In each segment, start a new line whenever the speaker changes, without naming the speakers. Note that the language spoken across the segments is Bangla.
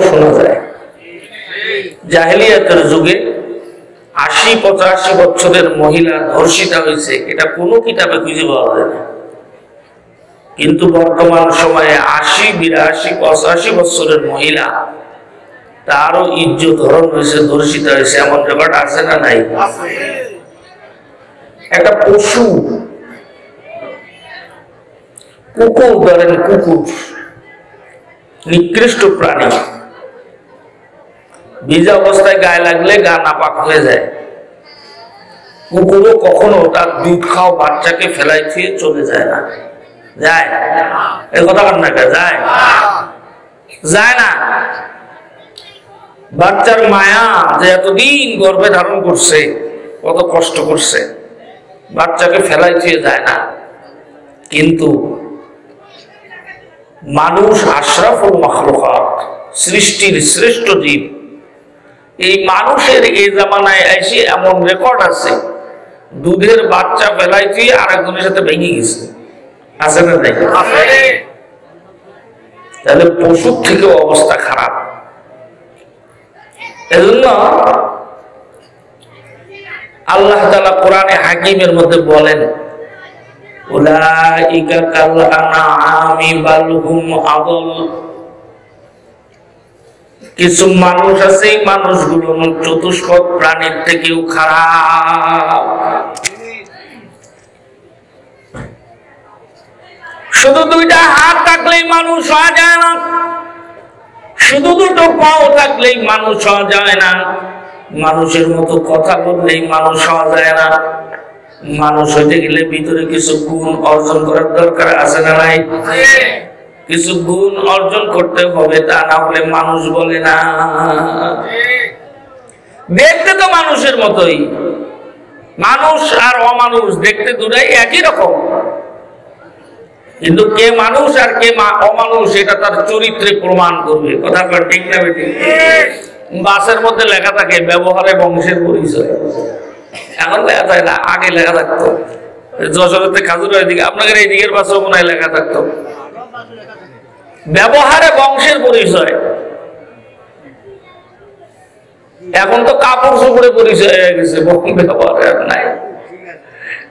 শোনা যায় জাহেলিয়াতের যুগে ৮০-৮৫ বছরের মহিলা ধর্ষিতা হয়েছে, এটা কোনো কিতাবে খুঁজে পাওয়া যায় না। কিন্তু বর্তমান সময়ে ৮০-৮২-৮৫ বছরের মহিলা তারও ইজ্জত হরণ হয়েছে, ধর্ষিতা হয়েছে, এমন রেকর্ড আছে না নাই? একটা পশু, কুকুর ধরেন, কুকুর নিকৃষ্ট প্রাণী, ভিজা অবস্থায় গায়ে লাগলে গা নাপাক হয়ে যায়। কুকুরও কখনো তার দুধ খাও বাচ্চাকে ফেলাই দিয়ে চলে যায় না, যায়? এই কথা বল না, যায়? যায় না। বাচ্চার মায়া যে এতদিন গর্ভে ধারণ করছে, কত কষ্ট করছে, বাচ্চাকে ফেলাই দিয়ে যায় না। কিন্তু মানুষ আশরাফুল মাখলুকাত, সৃষ্টির শ্রেষ্ঠ জীব, এই মানুষের এই জামানায় এসে এমন রেকর্ড আছে, দুধের বাচ্চা ফেলাই দিয়ে আরেকজনের সাথে ভেঙে গেছে, আছে না নাই? তাহলে পশুর থেকেও অবস্থা খারাপ। এজন্য আল্লাহ তাআলা কোরআনে হাকিমের মধ্যে বলেন, উলাইকা কাল আনআমি বাল হুম আদল। কিছু মানুষ আছে, এই মানুষগুলো চতুষ্পদ প্রাণীর থেকেও খারাপ। শুধু দুইটা হাত থাকলেই মানুষ হওয়া যায় না, শুধু দুটো পাও থাকলেই মানুষ হওয়া যায় না, মানুষের মতো কথা বললেই মানুষ হওয়া যায় না। মানুষ হইতে গেলে ভিতরে কিছু গুণ অর্জন করার দরকার আছে না নাই? কিছু গুণ অর্জন করতে হবে, তা না হলে মানুষ বলে না। দেখতে তো মানুষের মতোই, মানুষ আর অমানুষ দেখতে দুটাই একই রকম, কিন্তু কে মানুষ আর কে অমানুষ এটা তার চরিত্রে প্রমাণ করবে। কথা ঠিক না বেটি? বাসের মধ্যে লেখা থাকে ব্যবহারে বংশের পরিচয়, এখন লেখা থাকে না, আগে লেখা থাকতো। যশোরের খাজুরের দিকে, আপনাদের এই দিকের বাসেও মনে হয় লেখা থাকতো ব্যবহারে বংশের পরিচয়। এখন তো কাপড় চোপড়ে পরিচয় হয়ে গেছে, ব্যবহারে আর নাই।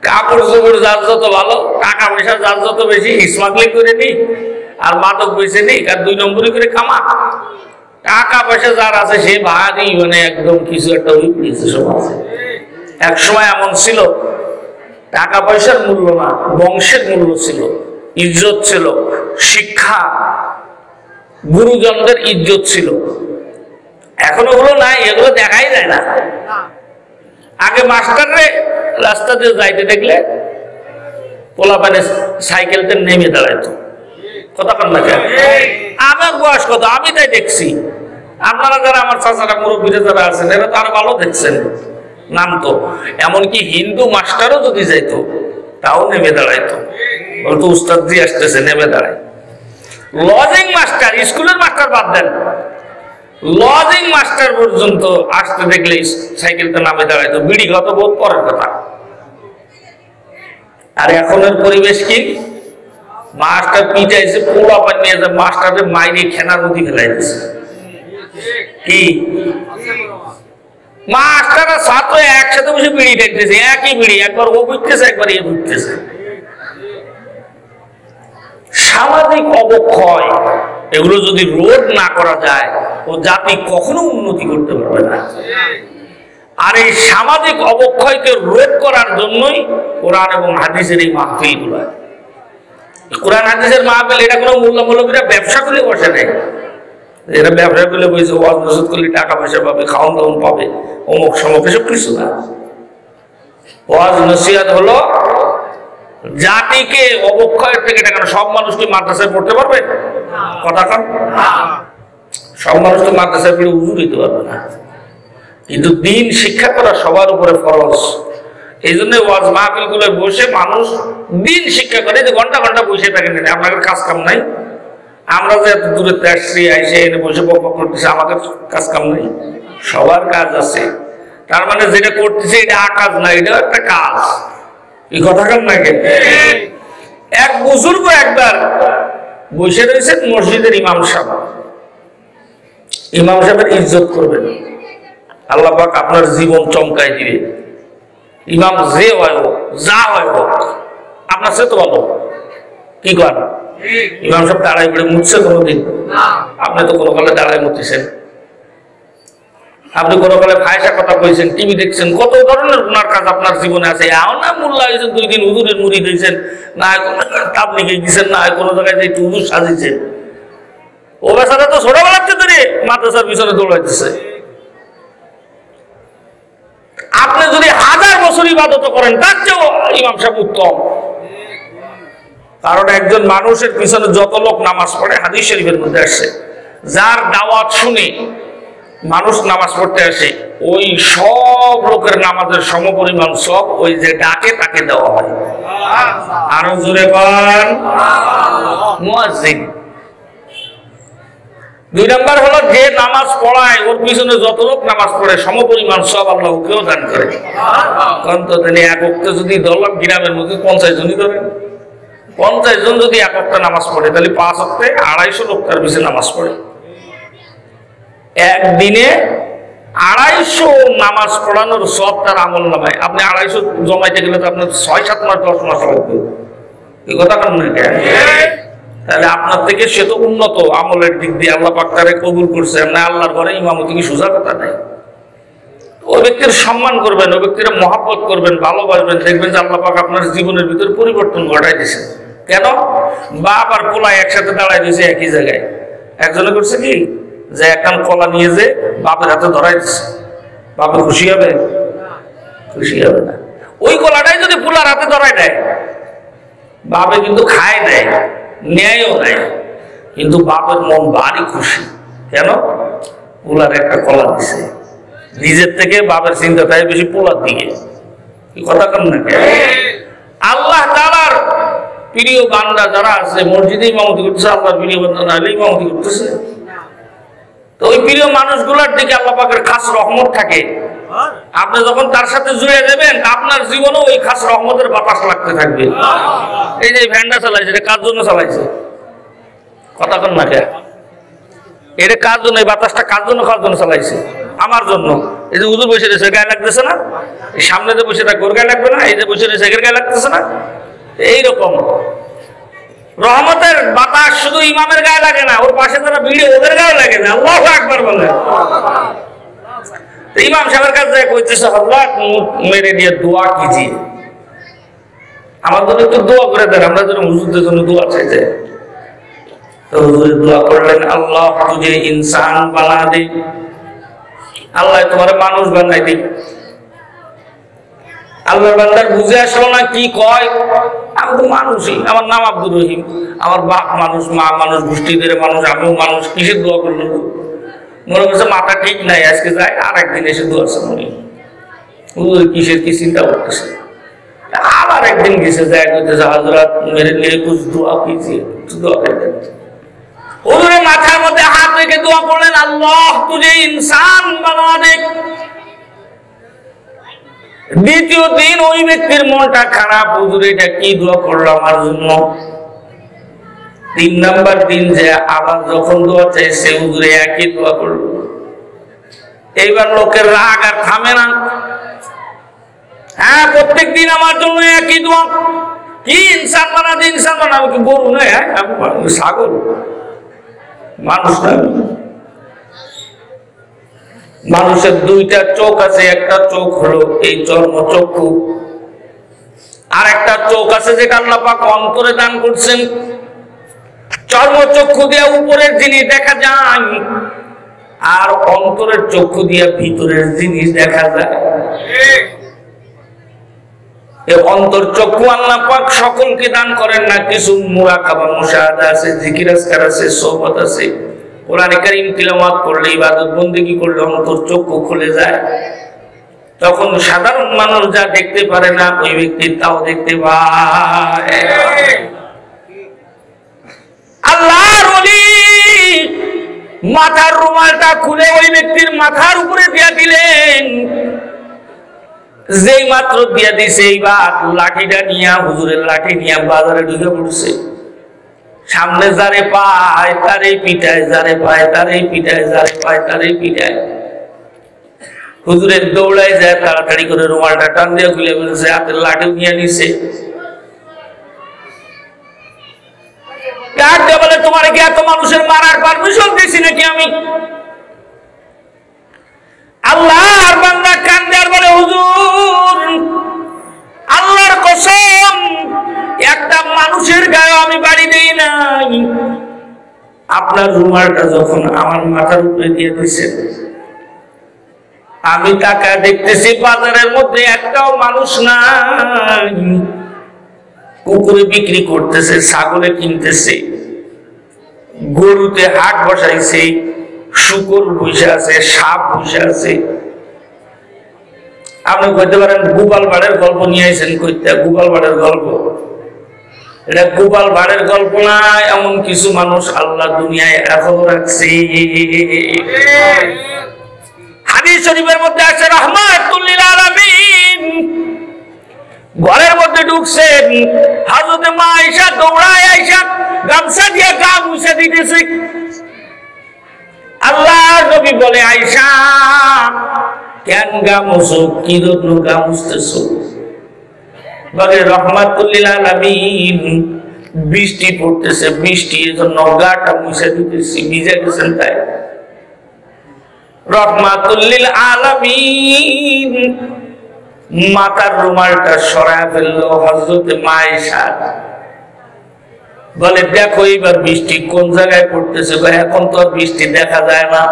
কাপড় চোপড় যার যত ভালো, টাকা পয়সা যার যত বেশি, স্মাগলিং করে নি আর মাদক বেশি নেই, আর ২ নম্বরই করে কামা। টাকা পয়সা যার আছে সে ভারী, মানে একদম কিছু একটা হয়ে পড়েছে সমাজে। এক সময় এমন ছিল, টাকা পয়সার মূল্য না, বংশের মূল্য ছিল, ইজ্জত ছিল, শিক্ষা, গুরুজনদের ইজ্জত ছিল। এখন ওগুলো নাই, এগুলো দেখাই যায় না। আগে মাস্টাররে রাস্তা দিয়ে যাইতে দেখলে পোলাপানে সাইকেলতে নেমে দাঁড়াইতো। কথা বল না কেন? আমার বয়স কত, আমি তাই দেখছি। আপনারা যারা আমার চাচারা মুরব্বীরা যারা আছেন, এরা তো আরো ভালো দেখছেন, নামতো। এমনকি হিন্দু মাস্টারও যদি যাইতো তাও নেমে দাঁড়াইতো, বলতো উস্তাদ জি আসতেছে, নেমে দাঁড়ায়। লজিং মাস্টার, স্কুলের মাস্টার বাদ দেন, লজিং মাস্টার পর্যন্ত আসতে দেখলে সাইকেলটা নামে দাঁড়াইতো, বিড়ি কত বোধ পরের কথা। আর এখনের পরিবেশ কি? মাস্টার পিটাইছে, পোড়া পানি নিয়ে যায়, মাস্টারের মাইরে খেনার মধ্যে ফেলাই দিচ্ছে। কি মাস্টার আর ছাত্র একসাথে বসে বিড়ি দেখতেছে, একই বিড়ি, একবার ও বুঝতেছে, একবার এ বুঝতেছে। সামাজিক অবক্ষয়, এগুলো যদি রোধ না করা যায়, ও জাতি কখনো উন্নতি করতে পারবে না। আর এই সামাজিক অবক্ষয়কে রোধ করার জন্যই কোরআন এবং হাদিসের এই মাহফিলগুলো। কোরআন হাদিসের মাহফিল এটা কোনো মূল্যমূলকীরা ব্যবসা করে বসে নেই, এরা ব্যবসা করলে বলছে ওয়াজ নসিহত করলে টাকা পয়সা পাবে, খাওয়ান দাওয়ান পাবে, অমুক সমক, এসব কিছু না। ওয়াজ নসিহত হলো জাতিকে অবক্ষয়ের থেকে টাকা। সব মানুষ কি মাদ্রাসায় পড়তে পারবে? কথা কন, সব মানুষ তো মাদ্রাসায় পড়ে উজু দিতে পারবে না, কিন্তু দিন শিক্ষা করা সবার উপরে ফরজ। এই জন্য ওয়াজ মাহফিল গুলো বসে মানুষ দিন শিক্ষা করে। যে ঘন্টা ঘন্টা বসে থাকেন, আপনাদের কাজ কাম নাই? আমরা যে এত দূরে আসছি, আইসে এনে বসে বকবক করতেছি, আমাদের কাজ কাম নাই? সবার কাজ আছে। তার মানে যেটা করতেছে এটা কাজ না, এটা একটা কাজ। এই কথা কাম না কেন? এক বুজুর্গ একবার বসে রয়েছেন মসজিদের ইমাম সাহেব, ইমাম সাহেবের ইজ্জত করবেন, আল্লাহ পাক আপনার জীবন চমকাই দিবে। ইমাম যে হয় হোক, যা হয় হোক, আপনার সে তো ভালো। কি করেন? ইমাম সাহেব দাঁড়াই করে মুছছে কোনোদিন? আপনি তো কোনো কালে দাঁড়াই মুতেছেন, আপনি কোনো কালে ফায়সা কথা কইছেন, টিভি দেখছেন, কত ধরনের গুনার কাজ আপনার জীবনে আছে। না মোল্লা হয়েছেন, 2 দিন হুজুরের মুড়ি দিয়েছেন, না তাবলিগে গেছেন, না কোনো জায়গায় যে একটু হুজুর সাজিয়েছেন। ও বেচারা তো ছোটবেলাতে ধরে মাদ্রাসার পিছনে দৌড়াইতেছে। আপনি যদি 1000 বছর ইবাদত করেন, তার চেয়েও ইমাম সাহেব উত্তম। কারণ একজন মানুষের পিছনে যত লোক নামাজ পড়ে, হাদিস শরীফের মধ্যে আসছে, যার দাওয়াত শুনে মানুষ নামাজ পড়তে আসে, ওই সব লোকের নামাজের সমপরিমাণ সব ওই যে ডাকে তাকে দেওয়া হয়। আরো জোরে বলেন মুয়াজ্জিন। 2 নম্বর হলো যে নামাজ পড়ায়, ওর পিছনে যত লোক নামাজ পড়ে সমপরিমাণ সব আল্লাহ ওকেও দান করে। কারণ তো তিনি এক ওয়াক্তে যদি ধরলাম গ্রামের মধ্যে 50 জনই ধরেন, 50 জন যদি এক ওয়াক্তে নামাজ পড়ে, তাহলে 5 ওয়াক্তে 250 লোক তার পিছনে নামাজ পড়ে। একদিনে 250 নামাজ পড়ানোর সব তার আমল নামায়। আপনি 250 জমাইতে গেলে তো আপনার 6-7 মাস 10 মাস লাগবে। এই কথা কেন না? তাহলে আপনার থেকে সে তো উন্নত আমলের দিক দিয়ে, আল্লাহ পাক তারে কবুল করছে। না আল্লাহর ঘরে ইমামতি কি সোজা কথা নাই। ওই ব্যক্তির সম্মান করবেন, ওই ব্যক্তির মহব্বত করবেন, ভালোবাসবেন, দেখবেন যে আল্লাহ পাক আপনার জীবনের ভিতরে পরিবর্তন ঘটাই দিয়েছে। কেন? বাপ আর পোলা একসাথে দাঁড়াই দিয়েছে একই জায়গায়। একজনে করছে কি, যে একটা কলা নিয়ে যে বাপের হাতে ধরাই দিচ্ছে, বাপে খুশি হবে? খুশি হবে না। ওই কলাটাই যদি পোলার হাতে ধরাই দেয়, বাপে কিন্তু খায় দেয়, ন্যায়ও দেয়, কিন্তু বাপের মন ভারী খুশি। কেন? পোলার একটা কলা দিছে। নিজের থেকে বাপের চিন্তা তাই বেশি পোলার দিকে। কি কথা কেন না? আল্লাহ তাআলার প্রিয় বান্দা যারা আছে, মসজিদে ইমামতি করতেছে, আল্লাহর প্রিয় বান্দা না হলে ইমামতি করতেছে। তো ওই প্রিয় মানুষগুলোর দিকে আল্লাহ পাকের খাস রহমত থাকে। আপনি যখন তার সাথে জুড়ে যাবেন, আপনার জীবনেও ওই খাস রহমতের বাতাস লাগতে থাকবে। এই যে ভ্যানটা চালাইছে, এটা কার জন্য চালাইছে? কথা কন না কে? এটা কার জন্য? এই বাতাসটা কার জন্য চালাইছে? আমার জন্য। এই যে হুজুর বসে রয়েছে, গায়ে লাগতেছে না? এই সামনে যে বসে থাকে ওর গায়ে লাগবে না? এই যে বসে রয়েছে এর গায়ে লাগতেছে না? এইরকম রহমতের বাতাস শুধু ইমামের গায়ে লাগে না, ওর পাশে যারা ভিড়ে ওদের গায়ে লাগে না। আল্লাহু আকবার বলে। ইমাম সাহেবের কাছে কইতেছে, আল্লাহ মেরে দিয়ে দোয়া कीजिए, আমার জন্য একটু দোয়া করে দেন, আমরা যেন হুজুরদের জন্য দোয়া চাইতে। তো হুজুর দোয়া করলেন, আল্লাহ তুঝে ইনসান বানা দে, আল্লাহ তোমার মানুষ বানাই দে। আল্লাহর বান্দার বুঝে আসলো না কি কয়। আমি তো মানুষই, আমার নাম আব্দুর রহিম, আমার বাপ মানুষ, মা মানুষ, গোষ্ঠীদের মানুষ, আমিও মানুষ। কিসের দোয়া করলো? মনে করছে মাথা ঠিক নাই, আজকে যায় আর একদিন এসে দোয়াছে মনে কিসের কি চিন্তা করতেছে। আবার একদিন গেছে, যায় করতেছে, হযরত মেরে লিয়ে কুছ দোয়া कीजिए, দোয়া করে দেন। হুজুরের মাথার মধ্যে হাত রেখে দোয়া করলেন, আল্লাহ তুঝে ইনসান বানা দে। দ্বিতীয় দিন ওই ব্যক্তির মনটা খারাপ, হুজুর এটা কি দোয়া করলো আমার জন্য। 3 নম্বর দিন যে আবার যখন দোয়া চাইছে, হুজুরে একই দোয়া করলো। এইবার লোকের রাগ আর থামে না। হ্যাঁ, প্রত্যেক দিন আমার জন্য একই দোয়া। কি ইনসান বানা দে, ইনসান বানা? আমি কি গরু নয়? আমি ছাগল, মানুষ না। মানুষের 2টা চোখ আছে, একটা চোখ হলো এই চর্মচক্ষু, আর একটা চোখ আছে যেটা আল্লাহ পাক অন্তরে দান করছেন। চর্মচক্ষু দিয়ে উপরের জিনিস দেখা যায়, আর অন্তরের চক্ষু দিয়ে ভিতরের জিনিস দেখা যায়। এই অন্তর চক্ষু আল্লাহ পাক সকলকে দান করেন না। কিছু মুরাকাবা মুশাহাদা আছে, জিকির আজকার আছে, সোহবত আছে, কোরআন কারীম তিলাওয়াত করলে, ইবাদত বন্দেগী করলে অন্তর চক্ষু খুলে যায়। তখন সাধারণ মানুষ যা দেখতে পারে না, ওই ব্যক্তি তাও দেখতে পায়। আল্লাহর ওলি মাথার রুমালটা খুলে ওই ব্যক্তির মাথার উপরে দিয়া দিলেন। যেই মাত্র দিয়া দিছে, এইবার লাঠিটা নিয়ে, হুজুরের লাঠি নিয়ে বাজারে ঢুকে পড়ছে। সামনে যারে পায় তারে পিটায়, যারে পায় তারে পিটায়, যারে পায় তারে পিটায়। হুজুরের দৌড়ায় যায়, তাড়াতাড়ি করে রুমালটা টান দিয়ে খুলে ফেলছে, হাতের লাঠিও নিয়ে নিছে। বলে তোমার কি এত মানুষের মারার পারমিশন দিছি নাকি আমি? আল্লাহর বান্দা কান্দে আর বলে হুজুর আল্লাহর কসম একটা মানুষের গায়ে আমি বাড়ি দেই নাই। আপনার রুমালটা যখন আমার মাথার উপরে দিয়ে দিয়েছেন, আমি টাকা দেখতেছি বাজারের মধ্যে একটাও মানুষ নাই। কুকুরে বিক্রি করতেছে, ছাগলে কিনতেছে, গরুতে হাট বসাইছে, শুকর বসে আছে, সাপ বসে আছে। আপনি কইতে পারেন গোপাল ভাড়ের গল্প নিয়ে আইছেন কইতে, গোপাল ভাড়ের গল্প। এটা গোপাল ভাড়ের গল্প না, এমন কিছু মানুষ আল্লাহ দুনিয়ায় এখনো রাখছে। হাদিস শরীফের মধ্যে আছে রাহমাতুল লিল আলামিন ঘরের মধ্যে ঢুকছেন, হযরত মা আয়েশা দৌড়ায় আয়েশা গামছা দিয়ে গা মুছে দিতেছে। আল্লাহর নবী বলে আয়েশা কেন গা মুছো, কি জন্য গা মুছতেছো? বলে রাহমাতুল লিল আলামিন বৃষ্টি পড়তেছে, বৃষ্টি এজন্য গাটা মুছে দিতেছি, ভিজে গেছেন তাই। রাহমাতুল লিল আলামিন মাথার রুমালটা সরায় ফেললো হযরত মা আয়েশা। বলে দেখো এইবার বৃষ্টি কোন জায়গায় পড়তেছে? এখন তো বৃষ্টি দেখা যায় না।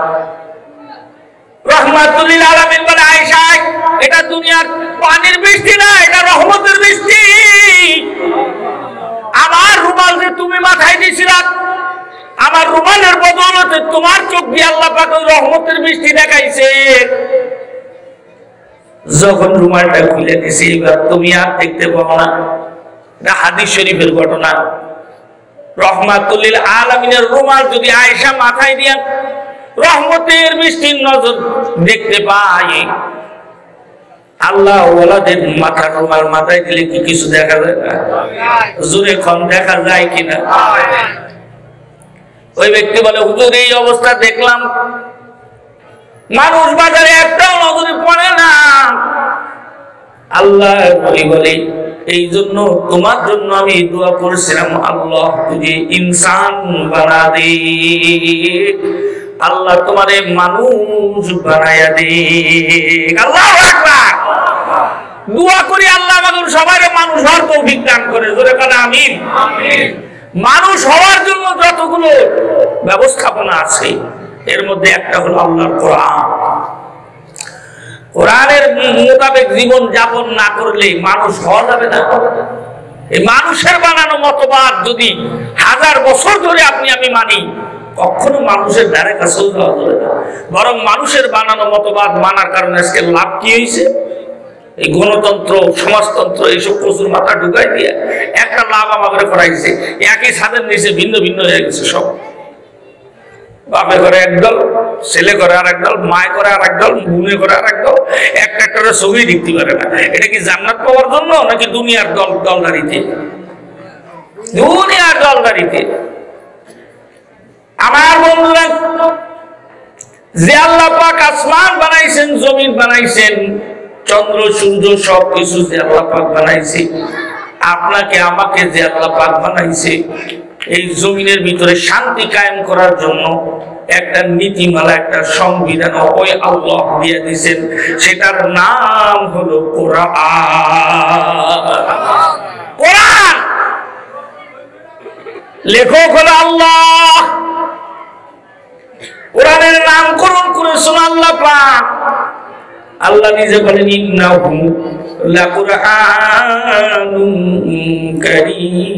রাহমাতুল লিল আলামিন বলে আয়েশা এটা দুনিয়ার পানির বৃষ্টি না, এটা রহমতের বৃষ্টি। আমার রুমাল যে তুমি মাথায় দিয়েছিলা, আমার রুমালের বদৌলতে তোমার চোখ দিয়ে আল্লাহ পাক রহমতের বৃষ্টি দেখাইছে। যখন রুমালটা খুলে দিছি এবার তুমি আর দেখতে পাও না। এটা হাদিস শরীফের ঘটনা। রাহমাতুল লিল আলামিনের রুমাল যদি আয়েশা মাথায় দিয়া রহমতের বৃষ্টির নজর দেখতে পায়, আল্লাহ ওয়ালাদের মাথার রুমাল মাথায় দিলে কি কিছু দেখা যায় না? জোরে কম দেখা যায় কিনা? ওই ব্যক্তি বলে হুজুর এই অবস্থা দেখলাম, মানুষ বাজারে একটাও নজরে পড়ে না। আল্লাহ বলে এই জন্য তোমার জন্য আমি দোয়া করেছিলাম, আল্লাহ তুঝে ইনসান বানা দে, আল্লাহ তোমারে মানুষ বানায়া দে। আল্লাহু আকবার। দোয়া করি আল্লাহ আমাদের সবাইকে মানুষ হওয়ার তৌফিক দান করে। জোরে বলেন আমিন। মানুষ হওয়ার জন্য যতগুলো ব্যবস্থাপনা আছে এর মধ্যে একটা হলো আল্লাহর কোরআন। কোরআনের মোতাবেক জীবন যাপন না করলে মানুষ হওয়া যাবে না। এই মানুষের বানানো মতবাদ যদি 1000 বছর ধরে আপনি আমি মানি, কখনো মানুষের ধারে কাছেও যাওয়া যাবে না। বরং মানুষের বানানো মতবাদ মানার কারণে আজকে লাভ কি হয়েছে? এই গণতন্ত্র, সমাজতন্ত্র এইসব প্রচুর মাথা ঢুকাই দিয়ে একটা লাভ আমাদের করাইছে। একই ছাদের নিচে ভিন্ন ভিন্ন হয়ে গেছে সব। বাপে করে একদল, ছেলে করে আর একদল, মায় করে আর একদল, বোনে করে আর একদল, একটা একটা ছবি দেখতে পারে না। এটা কি জান্নাত পাওয়ার জন্য নাকি দুনিয়ার দলদারিতে? দুনিয়ার দলদারিতে। আমার বন্ধুরা, যে আল্লাহ পাক আসমান বানাইছেন, জমিন বানাইছেন, চন্দ্র সূর্য সবকিছু যে আল্লাহ পাক বানাইছে, আপনাকে আমাকে যে আল্লাহ পাক বানাইছে, এই জমিনের ভিতরে শান্তি কায়েম করার জন্য একটা নীতিমালা, একটা সংবিধান ওই আল্লাহ দিয়ে দিয়েছেন। সেটার নাম হলো কোরআন। কোরআন লেখক হলো আল্লাহ। কোরআনের নামকরণ করেছেন আল্লাহ পাক। আল্লাহ নিজে বলেন ইন্নাহু লাকুরআনুন কারীম।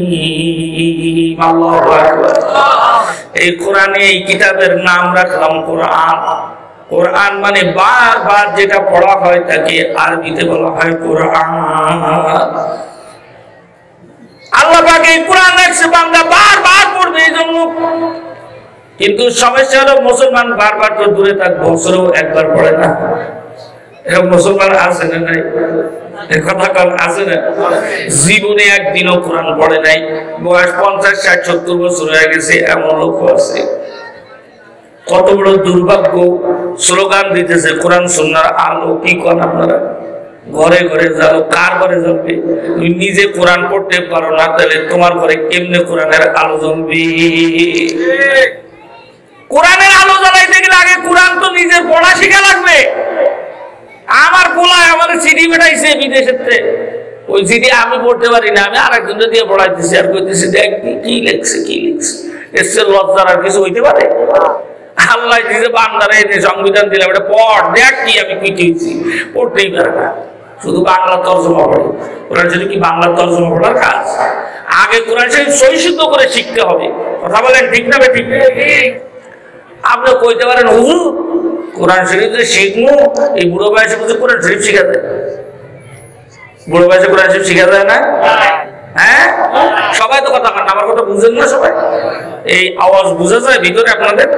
আল্লাহু আকবার। এই কোরআনে, এই কিতাবের নাম রাখলাম কোরআন। কোরআন মানে বারবার যেটা পড়া হয় তাকে আরবিতে বলা হয় কোরআন। আল্লাহ পাক এই কোরআন রাখছে বান্দা বারবার পড়বে এই জন্য। কিন্তু সমস্যা হলো মুসলমান বারবার তো দূরে থাক, বছরেও একবার পড়ে না। মুসলমান আছে না নাই? কথা কন আছে না? জীবনে একদিনও কোরআন পড়ে নাই, বয়স 50, 60, 70 বছর হয়ে গেছে, এমন লোক আছে। কত বড় দুর্ভাগ্য! স্লোগান দিতেছে কোরআন সুন্নাহর আলো। কি কন আপনারা? ঘরে ঘরে যাও, কার ঘরে জ্বলবে? তুমি নিজে কোরআন পড়তে পারো না, তাহলে তোমার ঘরে কেমনে কোরআনের আলো জ্বলবে? কোরআনের আলো জ্বালাইতে গেলে আগে কোরআন তো নিজের পড়া শেখা লাগবে। আমার পোলায় আমার চিঠি পাঠাইছে বিদেশের থেকে, ওই চিঠি আমি পড়তে পারি না, আমি আরেকজনকে দিয়ে পড়াইতেছি, আর কইতেছি দেখ কি লিখছে, কি লিখছে। এর লজ্জার আর কিছু হইতে পারে? আল্লাহ দিয়েছে বান্দারে, সংবিধান দিলাম, এটা পড়, দেখ কি আমি কি দিয়েছি। পড়তেই পারে না, শুধু বাংলা তর্জমা পড়ে। কোরআন শরীফ কি বাংলা তর্জমা পড়ার কাজ? আগে কোরআন শরীফ সহিষ্ণু করে শিখতে হবে। কথা বলেন ঠিক না ঠিক? আপনি কইতে পারেন হুজুর কোরআন শরীফ যে শিখবো, এই বুড়ো বয়সে বুঝে কোরআন শরীফ শিখা যায়? বুড়ো বয়সে কোরআন শরীফ শিখা যায় না? হ্যাঁ, সবাই তো কথা বলেন, আমার কথা বুঝেন না সবাই? এই আওয়াজ বুঝা যায় ভিতরে আপনাদের?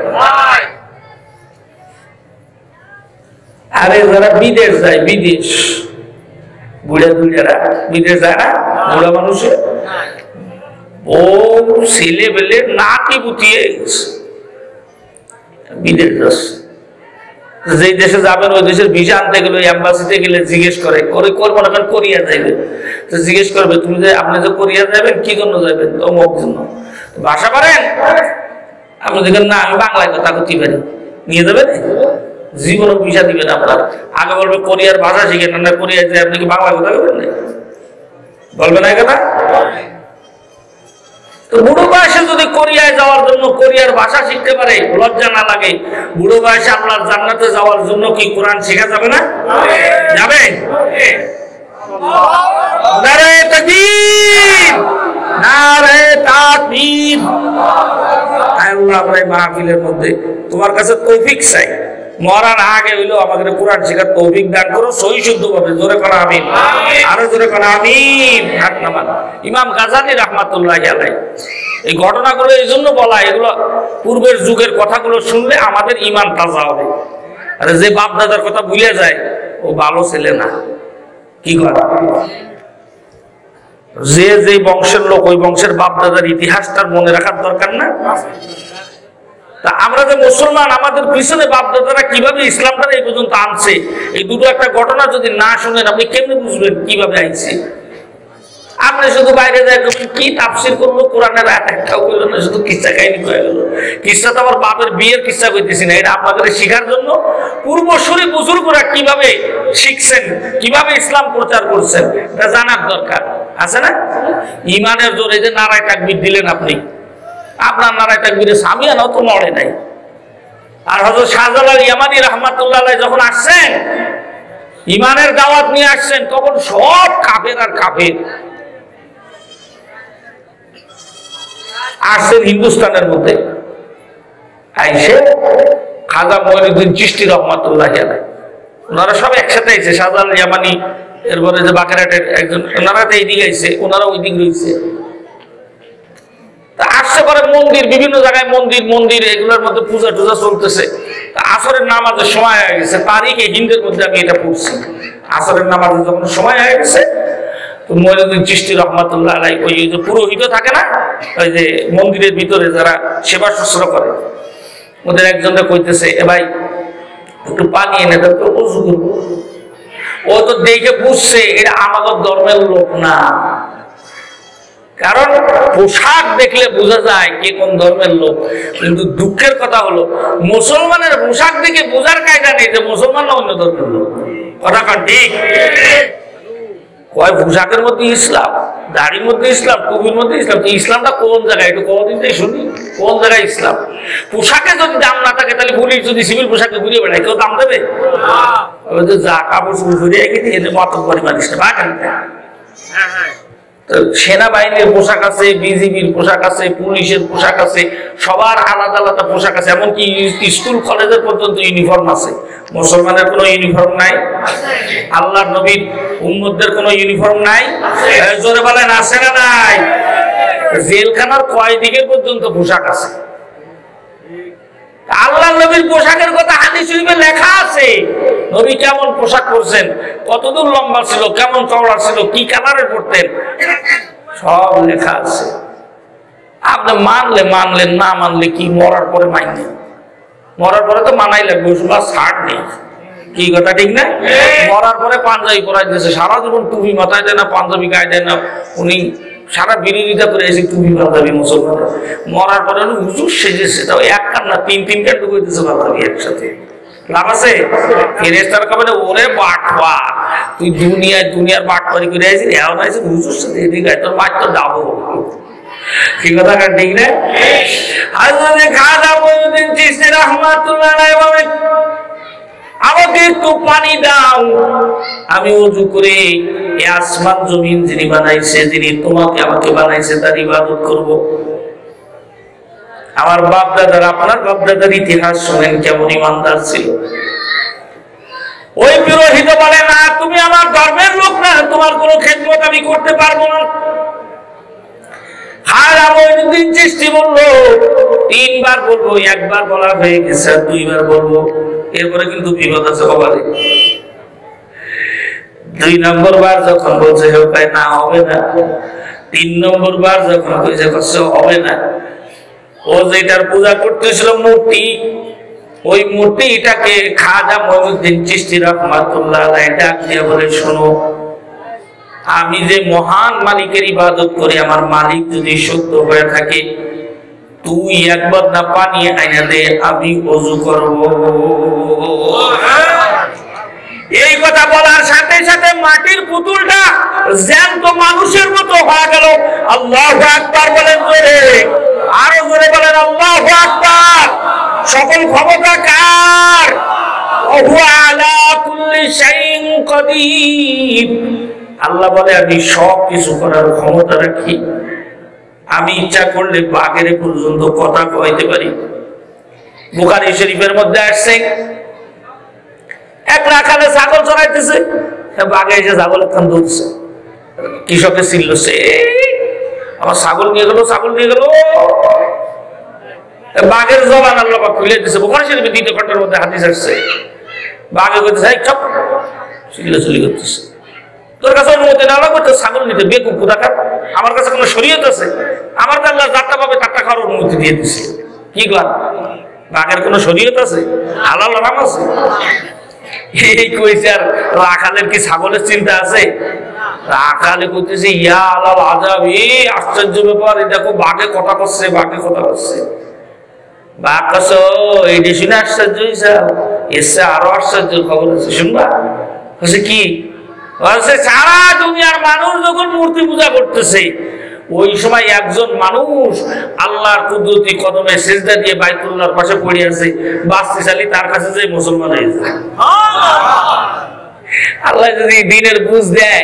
আরে যারা বিদেশ যায়, বিদেশ বুড়া বুড়ারা বিদেশ যায় না, বুড়া মানুষের ও ছেলে বেলে নাকি বুতিয়ে বিদেশ যাচ্ছে। যে দেশে যাবেন ওই দেশের ভিসা আনতে গেলে, এম্বাসিতে গেলে জিজ্ঞেস করে করবো না, কোরিয়া যাইবে, তো জিজ্ঞেস করবে তুমি যে আপনি যে কোরিয়া যাবেন কি জন্য যাবেন? অমুক জন্য। ভাষা পারেন? আপনি দেখেন না আমি বাংলায় কথা করতে পারি, নিয়ে যাবেন? জীবনও ভিসা দিবেন আপনার। আগে বলবে কোরিয়ার ভাষা শিখেন না, কোরিয়ায় যে আপনি কি বাংলা কথা বলবেন না? বলবেন না কথা? তো বুড়ো বয়সে যদি কোরিয়ায় যাওয়ার জন্য কোরিয়ার ভাষা শিখতে পারে, লজ্জা না লাগে, বুড়ো বয়সে আপনার জান্নাতে যাওয়ার জন্য কি কোরআন শেখা যাবে না? যাবে? নারে তাকবীর, নারে তাকবীর। আল্লাহ আপনার মাহফিলের মধ্যে তোমার কাছে তৌফিক চাই, মরার আগে হইলো আমাদের কোরআন শেখার তৌফিক দান করো, সহি শুদ্ধ ভাবে। জোরে করা আমিন, আরো জোরে করা আমিন। হাত নামান। ইমাম গাজালি রাহমাতুল্লাহি আলাইহি এই ঘটনাগুলো এই জন্য বলা, এগুলো পূর্বের যুগের কথাগুলো শুনলে আমাদের ইমান তাজা হবে। আর যে বাপ দাদার কথা ভুলে যায় ও ভালো ছেলে না। কি কথা? যে বংশের লোক ওই বংশের বাপ দাদার ইতিহাসটার মনে রাখার দরকার না? তা আমরা যে মুসলমান, আমাদের পিছনে বাপদাদারা কিভাবে ইসলামটা এই পর্যন্ত আনছে, এই দুটো একটা ঘটনা যদি না শুনেন আপনি কেমনে বুঝবেন কিভাবে আইছে? আপনি শুধু বাইরে যাই কি তাফসির করলো, কোরআনের একটাও করলো না, শুধু কিস্সা কাহিনী হয়ে গেল। কিস্সা তো আমার বাপের বিয়ের কিস্সা কইতেছি না, এটা আপনাদের শেখার জন্য পূর্বসূরি বুজুর্গরা কিভাবে শিখছেন, কিভাবে ইসলাম প্রচার করছেন এটা জানার দরকার আছে না? ইমানের জোরে যে নারায় তাকবীর দিলেন আপনি, আপনার নারায় তাকবীরে সামিয়ানাও তো নড়ে নাই। আর হযরত শাহজালাল ইয়ামানি রাহমাতুল্লাহ আলাইহি যখন আসছেন ইমানের দাওয়াত নিয়ে আসছেন, তখন সব কাফের আর কাফের আসছেন হিন্দুস্তানের মধ্যে। আইসে খাজা মঈনুদ্দিন চিশতি রাহমাতুল্লাহি আলাইহি, ওনারা সব একসাথে আইছে। শাহজালাল ইয়ামানি, এরপরে যে বাকেরহাটের একজন, ওনারা তো এইদিকে আইছে, ওনারা ওই দিক রয়েছে। আসছে পরে মন্দির, বিভিন্ন জায়গায় মন্দির মন্দির এগুলোর মধ্যে পূজা টুজা চলতেছে। আসরের নামাজের সময় হয়ে গেছে, তারিখে হিন্দের মধ্যে আমি এটা পড়ছি। আসরের নামাজের যখন সময় হয়ে গেছে, তো মঈনুদ্দিন চিশতি রাহমাতুল্লাহ আলাইহি ওই যে পুরোহিত থাকে না, ওই যে মন্দিরের ভিতরে যারা সেবা শুশ্রূষা করে, ওদের একজনকে কইতেছে, এ ভাই একটু পানি এনে দাও তো, ওযু করব। ও তো দেখে বুঝছে এটা আমাদের ধর্মের লোক না, কারণ পোশাক দেখলে বোঝা যায় কে কোন ধর্মের লোক। কিন্তু দুঃখের কথা হলো মুসলমানের পোশাক দেখে বোঝার কায়দা নেই যে মুসলমান না অন্য ধর্মের লোক। কথা কার ঠিক? কয় পোশাকের মধ্যে ইসলাম, দাড়ির মধ্যে ইসলাম, টুপির মধ্যে ইসলাম। ইসলামটা কোন জায়গায় একটু কোনদিন শুনি, কোন জায়গায় ইসলাম? পোশাকে যদি দাম না থাকে তাহলে পুলিশ যদি সিভিল পোশাকে ঘুরিয়ে বেড়ায় কেউ দাম দেবে? যা কাপড় ঘুরিয়ে গেছে মতন পরিমাণ সেনাবাহিনীর পোশাক আছে, বিজিবির পোশাক আছে, পুলিশের পোশাক আছে, সবার আলাদা আলাদা পোশাক আছে। এমনকি স্কুল কলেজের পর্যন্ত ইউনিফর্ম আছে। মুসলমানের কোনো ইউনিফর্ম নাই? আল্লাহর নবীর উম্মতদের কোনো ইউনিফর্ম নাই? জোরে বলেন আছে না নাই? জেলখানার কয়দিকে পর্যন্ত পোশাক আছে। আল্লাহর নবী নবীর পোশাকের কথা হাদিস শরীফে লেখা আছে। নবী কেমন পোশাক পরছেন, কতদূর লম্বা ছিল, কেমন চওড়া ছিল, কি কালারের পরতেন, সব লেখা আছে। আপনি মানলে মানলেন, না মানলে কি, মরার পরে মানলেন। মরার পরে তো মানাই লাগবে, ওষুধ ছাড় নেই। কি কথা ঠিক না? মরার পরে পাঞ্জাবি পরাই দিয়েছে, সারা জীবন টুপি মাথায় দেয় না, পাঞ্জাবি গায়ে দেয় না, উনি সারা বিরোধিতা করে এসে টুপি পাঞ্জাবি মুসলমান। মরার পরে হুজুর সেজেছে, তাও এক কান না তিন কান ঢুকে দিয়েছে পাঞ্জাবি একসাথে। লাভ আছে? ফেরেশতার কবে ওরে বাটপা, তুই দুনিয়ার বাটপারি করে আসিস, এমন আসিস হুজুর সাথে এদিকে তোর মাছ তো যাবো। কি কথা ঠিক না? হযরত খাজা মঈনুদ্দিন চিশতি রাহমাতুল্লাহ আলাইহি বলেন, আমাকে একটু পানি দাও, আমি ওযু করে এই আসমান জমিন যিনি বানাইছে, যিনি তোমাকে আমাকে বানাইছে, তার ইবাদত করব। আমার বাপ দাদার, আপনার বাপ দাদার ইতিহাস শুনেন কেমন ইমানদার ছিল। ওই পুরোহিত বলে, না তুমি আমার ধর্মের লোক না, তোমার কোনো খেদমত আমি করতে পারবো না। খাজা মঈনুদ্দিন চিশতি বললো, 3 বার বলবো, একবার বলা হয়ে গেছে, 2 বার বলবো, এরপরে কিন্তু বিপদ আছে কপালে। 2 নম্বর বার যখন বলছে না হবে না, 3 নম্বর বার যখন কইছে হবে না, ও যেটার পূজা করতেছিল মূর্তি, ওই মূর্তিটাকে খাজা মঈনুদ্দিন চিশতি রাহমাতুল্লাহ আলাইহি ডাক দিয়ে বলে, শোনো, আমি যে মহান মালিকের ইবাদত করি, আমার মালিক যদি সত্য হয়ে থাকে, তুই একবার না পানি আইনা দে, আমি ওযু করব। এই কথা বলার সাথে সাথে মাটির পুতুলটা জ্যান্ত মানুষের মতো হয়ে গেল। আল্লাহু আকবার বলেন জোরে, আরো জোরে বলেন আল্লাহু আকবার। সকল ক্ষমতা কার? ওহু আলা কুল্লি শাইইন কাদির। আল্লাহ বলে, আমি সব কিছু করার ক্ষমতা রাখি, আমি ইচ্ছা করলে বাঘের পর্যন্ত কথা কইতে পারি। বুখারী শরীফের মধ্যে আসছে, এক রাখালে ছাগল চড়াইতেছে, বাঘে এসে ছাগল খান ধরছে, কৃষকের ছিল সে আমার ছাগল নিয়ে গেল, ছাগল নিয়ে গেল, বাঘের জবান আল্লাহ খুলে দিচ্ছে। বুখারী শরীফের 2 খণ্ডের মধ্যে হাদিস আসছে। বাঘে কইতেছে, এই চপ, চিল্লাচিল্লি করতেছে, তোর কাছে অনুমতি না লাগবে তো ছাগল নিতে, বেকুব কোথাকার, আমার কাছে কোনো শরীয়ত আছে? আমার তো আল্লাহ যাত্রা পাবে তারটা খাওয়ার অনুমতি দিয়ে দিচ্ছে। কি কর, বাঘের কোনো শরীয়ত আছে? হালাল হারাম আছে? এই কইছে। আর রাখালের কি ছাগলের চিন্তা আছে? রাখালে কইতেছে, ইয়া আলাল আজাব, এই আশ্চর্য ব্যাপার, এই দেখো বাঘে কথা করছে, বাঘে কথা করছে। বাঘ কাছে এইটা শুনে আশ্চর্য হয়েছে, এসে আরো আশ্চর্য খবর আছে, শুনবা? কি সারা দুনিয়ার মানুষ যখন মূর্তি পূজা করতেছে, ওই সময় একজন মানুষ আল্লাহর কুদরতি কদমে সিজদা দিয়ে বাইতুল্লাহর পাশে পড়ে আছে, বাস্তি চালি তার কাছে যে মুসলমান হয়েছে। আল্লাহ যদি দিনের বুঝ দেয়,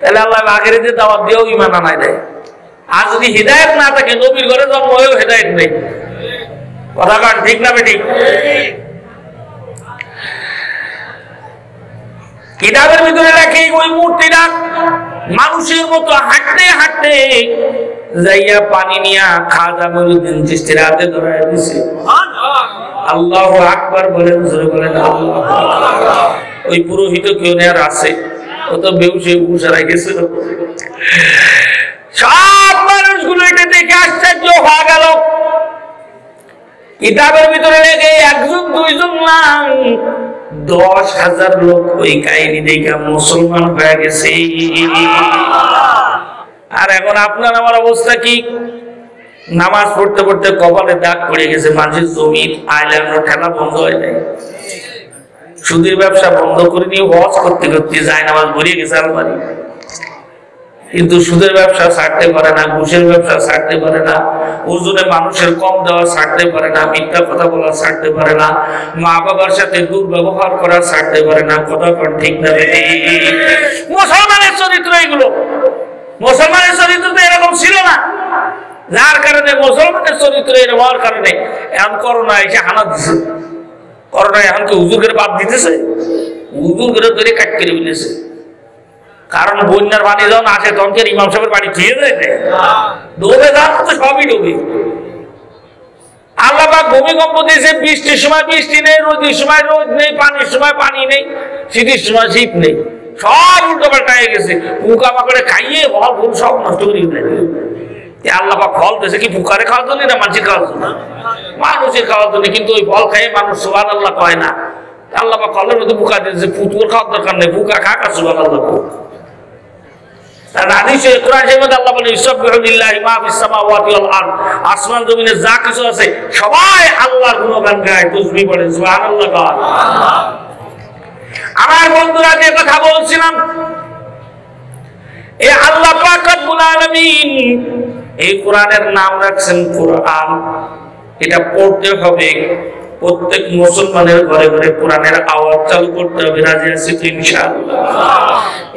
তাহলে আল্লাহ আগের যে দাওয়াত দিয়েও ঈমান আনায় দেয়। আর যদি হিদায়াত না থাকে, নবীর ঘরে জন্ম হয়েও হিদায়াত নেই। কথা কার ঠিক না বেঠিক? কিতাবের ভিতরে লেখে, ওই মূর্তিটা মানুষের মতো হাঁটতে হাঁটতে যাইয়া পানি নিয়া খাজা মঈনুদ্দিন চিশতির হাতে ধরায় দিছে। আল্লাহু আকবার বলেন, জোরে বলেন আল্লাহু আকবার। ওই পুরোহিত কেউ নেয়ার আছে, ও তো বেহুশে উসারাই গেছিল। সব মানুষগুলো এটা দেখে আশ্চর্য হয়ে গেল। কিতাবের ভিতরে লেগে 1 জন 2 জন না, 10,000 লোক ওই কাহিনী দেখে মুসলমান হয়ে গেছে। আর এখন আপনার আমার অবস্থা কি? নামাজ পড়তে পড়তে কপালে দাগ পড়ে গেছে, মানুষের জমি আইলে ঠেলা বন্ধ হয় নাই, সুদের ব্যবসা বন্ধ করে নিয়ে হজ করতে করতে যায় নামাজ ভরিয়ে গেছে আলমারি, কিন্তু সুদের ব্যবসা ছাড়তে পারে না, ঘুষের ব্যবসা ছাড়তে পারে না, ওজনে মানুষের কম দেওয়া ছাড়তে পারে না, মিথ্যা কথা বলা ছাড়তে পারে না, মা বাবার সাথে দুর্ব্যবহার করা ছাড়তে পারে না। কথা ঠিক না? মুসলমানের চরিত্র এগুলো। মুসলমানের চরিত্র তো এরকম ছিল না, যার কারণে মুসলমানের চরিত্র এরকম হওয়ার কারণে এখন করোনা এসে হানা দিছে। করোনা এখন কি হুজুরের বাদ দিতেছে? হুজুরের ধরে কাট করে ফেলেছে। কারণ বন্যার পানি যখন আসে তখন কি ইমাম সাহেবের বাড়ি ধুয়ে দেয়? ডোবে যান তো সবই ডোবে। আল্লাহ পাক ভূমিকম্প দিয়েছে, বৃষ্টির সময় বৃষ্টি নেই, রোদের সময় রোদ নেই, পানির সময় পানি নেই, শীতের সময় শীত নেই, সব উল্টো পাল্টা হয়ে গেছে। পোকা মাকড়ে খাইয়ে ফল ফুল সব নষ্ট করে দিলেন। আল্লাহ পাক ফল দিয়েছে কি পোকারে খাওয়ার জন্য না মানুষের খাওয়ার জন্য? মানুষের খাওয়ার জন্য। কিন্তু ওই ফল খাইয়ে মানুষ সুবহানাল্লাহ কয় না। আল্লাহ পাক ফলের মধ্যে পোকা দিয়েছে, পুতুর খাওয়ার দরকার নেই, পোকা খাক আর সুবহানাল্লাহ। আসমান জমিনে যা কিছু আছে সবাই আল্লাহর গুণগান গায়, তাসবিহ পড়ে, সুবহানাল্লাহ। আমার বন্ধুরা যে কথা বলছিলাম, এই আল্লাহ পাক রব্বুল আলামিন এই কোরআনের নাম রাখছেন কোরআন। এটা পড়তে হবে, প্রত্যেক মুসলমানের ঘরে ঘরে কোরআনের আওয়াজ চালু করতে হবে। রাজি আছি তো ইনশাআল্লাহ?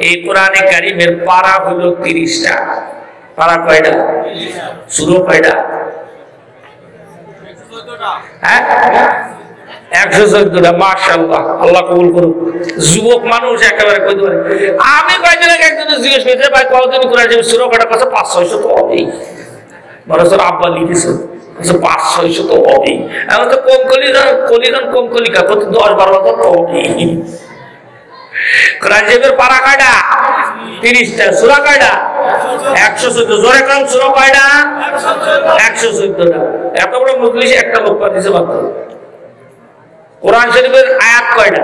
এই কোরআনে কারীমের পারা হলো 30টা। পারা কয়টা? সূরা কয়টা? 114টা। মাশাআল্লাহ, আল্লাহ কবুল করুক। যুবক মানুষ একেবারে কইতে পারে। আমি কয়েকদিন আগে একজনে জিজ্ঞেস করেছে, ভাই কতদিন কোরআন সূরা কয়টা? কথা 500-600 তো হবেই। বড়সড় আব্বা লিখেছে 500-600 তো হবেই। এখন তো কম কলিকা কত 10-12 তো হবেই। কোরআন শরীফের পারা কয়টা? 30টা। সূরা কয়টা? 114। জোরে কোন সূরা কয়টা? 114টা। এত বড় মজলিস একটা লোক পাঠিয়েছে মাত্র। কোরআন শরীফের আয়াত কয়টা?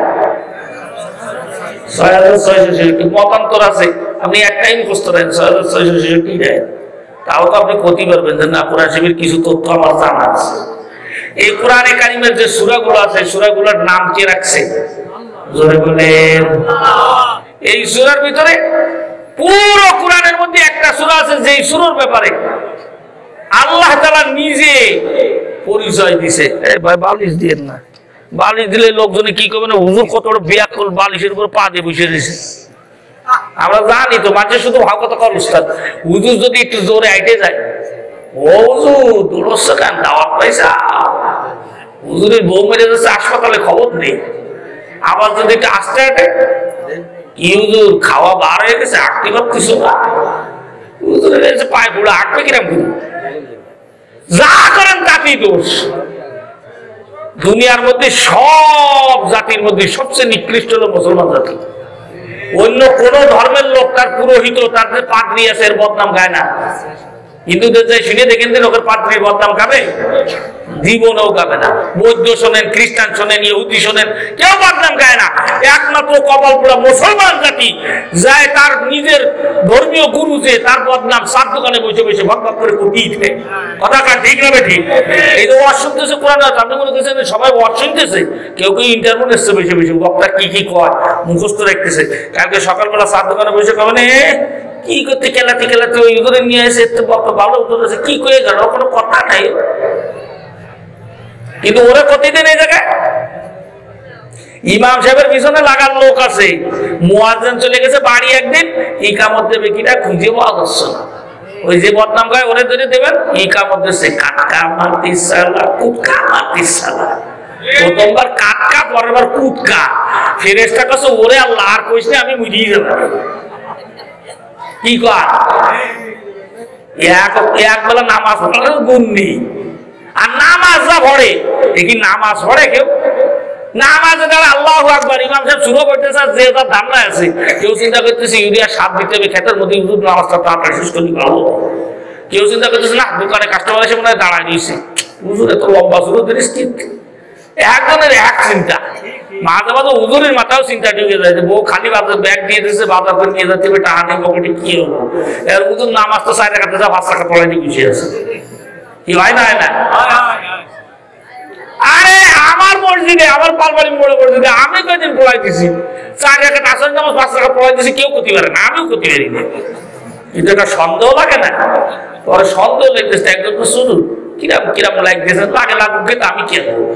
6666। মতান্তর আছে, আপনি একটাই মুখস্থ করেন 6666 আয়াত। তাও তো আপনি ক্ষতি পারবেন যে না, কোরআন শরীফের কিছু তথ্য আমার জানা আছে। এই কোরআনে কারিমের যে সূরাগুলো আছে, সূরাগুলোর নাম কে রাখছে? জোরে বলেন। এই সূরার ভিতরে পুরো কোরআনের মধ্যে একটা সূরা আছে যে সূরার ব্যাপারে আল্লাহ তাআলা নিজে পরিচয় দিয়েছে। এই ভাই বালিশ দিয়েন না, বালিশ দিলে লোকজনে কি করবে না, হুজুর কত বড় বিয়াকুল বালিশের উপর পা দিয়ে বসে রয়েছে। আমরা জানি তো, মানুষের শুধু ভাব কথা কর উস্তাদ। হুজুর যদি একটু জোরে আইটে যায়, ও হুজুর দূরস্থ কান দাওয়াত পাইছা, হুজুরের বউ মেরে যাচ্ছে হাসপাতালে, খবর নেই। আবার যদি একটু আস্তে আটে, কি হুজুর খাওয়া বার হয়ে গেছে, আটতে পারতিস না, হুজুরের এসে পায়ে পুরো আটবে কিরাম করুন, যা করেন তাতেই দোষ। দুনিয়ার মধ্যে সব জাতির মধ্যে সবচেয়ে নিকৃষ্ট হলো মুসলমান জাতি। অন্য কোন ধর্মের লোক তার পুরোহিত, তার যে পাদ্রী আছে এর বদনাম গায় না। হিন্দুদের যে শুনে দেখেন যে লোকের পাদ্রীর বদনাম গাবে, জীবনেও গাবে না। বৌদ্ধ শোনেন, খ্রিস্টান শোনেন, ইহুদি শোনেন, কেউ বদনাম গায় না। একমাত্র কপাল পোড়া মুসলমান জাতি যায় তার নিজের ধর্মীয় গুরু যে তার বদনাম সাত দোকানে বসে বসে ভক ভক করে কুটিয়ে দেয়। কথা কার ঠিক না ঠিক? এই যে ওয়াজ শুনতেছে কোরআন, আপনি মনে করছেন সবাই ওয়াজ শুনতেছে, কেউ কেউ ইন্টারভিউ এসছে বসে বসে, বক্তা কি কি কয় মুখস্থ রাখতেছে। কালকে সকালবেলা সাত দোকানে বসে কবে কি করতে খেলাতে খেলাতে ওই করে নিয়ে এসে ভালো করেছে, কি করে গেল, কোনো কথা নাই। কিন্তু ওরা প্রতিদিন এই জায়গায় ইমাম সাহেবের পিছনে লাগার লোক আছে। মুয়াজ্জিন চলে গেছে বাড়ি, একদিন ইকামত দেবে কিনা খুঁজে পাওয়া যাচ্ছে না। ওই যে বদনাম গায় ওরে ধরে দেবেন, ইকামত দিচ্ছে কাটকা মারতিস সালা, কুটকা মারতিস সালা। প্রথমবার কাটকা, পরের বার কুটকা। ফেরেশতা কাছে ওরে আল্লাহ আর কইস না, আমি মুড়িয়ে যাব। কি কর এক বেলা নামাজ পড়ার গুণ নেই, আর নামাজ যা পড়ে দেখি নামাজ পড়ে কেউ নামাজে যারা আল্লাহু আকবার ইমাম সাহেব শুরু করতেছে, যে তার ধারণা আছে, কেউ চিন্তা করতেছে ইউরিয়া সার দিতে হবে ক্ষেতের মধ্যে, হুজুর নামাজটা তাড়াতাড়ি শেষ করে ভালো। কেউ চিন্তা করতেছে না দোকানে কাস্টমার এসে মনে হয় দাঁড়ায় দিয়েছে, হুজুর এত লম্বা শুরু করিস কি। একজনের এক চিন্তা, মাঝে মাঝে হুজুরের মাথাও চিন্তা ঢুকে যায় যে বউ খালি বাজার ব্যাগ দিয়ে দিয়েছে, বাজার করে নিয়ে যাচ্ছে, টাকা নেই পকেটে, কি হলো। এর হুজুর নামাজ তো 4 টাকাতে যা 5 টাকা পড়াইতে বসে আছে, কি হয় না? হয় না? আরে আমার মসজিদে, আমার পালবাড়ি মোড়ে মসজিদে আমি কয়দিন পড়াইতেছি, 4 টাকা আসল নামাজ 5 টাকা পড়াইতেছি, কেউ ক্ষতি পারে না, আমিও ক্ষতি পারি না। কিন্তু একটা সন্দেহ লাগে না? পরে সন্দেহ লাগতেছে, একজন তো শুরু কিরাম কিরাম লাগতেছে, লাগে লাগুক, কিন্তু আমি কি করবো?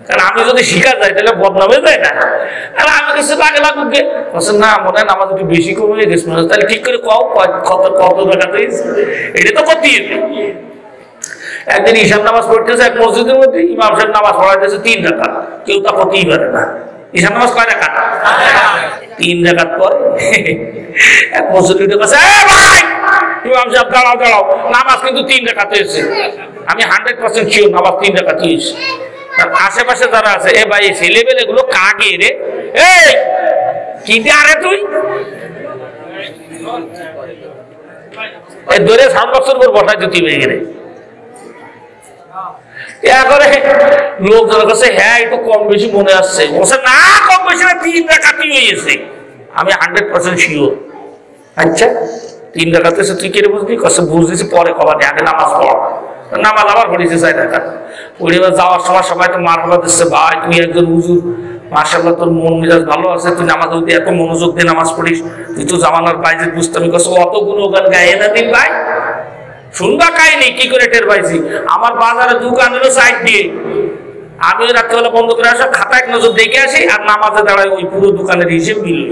কারণ আমি যদি শিকার যাই তাহলে বদনামে যায় না। আর আমি কাছে লাগে লাগুক গে, না মনে হয় আমাদের একটু বেশি কমে গেছে, তাহলে ঠিক করে কও কত টাকা, এটা তো করতেই। একদিন ঈশান নামাজ পড়তেছে এক মসজিদের মধ্যে, ইমাম সাহেব নামাজ পড়াইতেছে 3 রাকাত, কেউ তা করতেই পারে না। ঈশান নামাজ কয় রাকাত? 3 রাকাত পরে এক মসজিদের কাছে, ভাই ইমাম সাহেব দাঁড়াও দাঁড়াও, নামাজ কিন্তু 3 রাকাত হয়েছে। আমি 100% শিওর নামাজ 3 রাকাত হয়েছে। আশেপাশে যারা আছে, এ ভাই ছেলেবেলে এগুলো কাকে রে, এই কি আরে তুই ধরে 7 বছর পর বসাই তুই হয়ে গেলে করে লোকজনের কাছে, হ্যাঁ একটু কম বেশি মনে আসছে, বলছে না কম বেশি না 3 রাকাতই হয়েছে। আমি 100% শিওর। আচ্ছা 3 রাকাত হয়েছে তুই কেটে বুঝবি? কাছে বুঝতেছি পরে কবার আগে নামাজ পড়। নামাজ আবার পড়েছে 4 রাকাত। পরিবার যাওয়ার সময় সবাই তো মারহাবা দিচ্ছে, ভাই তুই একজন হুজুর, মাশাআল্লাহ তোর মন মেজাজ ভালো আছে, তুই নামাজ হইতে এত মনোযোগ দিয়ে নামাজ পড়িস, তুই তো জামানার বাইরে বুঝতে। আমি কাছে অত গুণগান গায়ে না দিন ভাই, শুনবা কাহিনি কি করে টের পাইছি। আমার বাজারে দোকান হলো সাইড দিয়ে, আমি ওই রাত্রিবেলা বন্ধ করে আসা খাতা এক নজর দেখে আসি, আর নামাজে দাঁড়ায় ওই পুরো দোকানের হিসেব মিলল।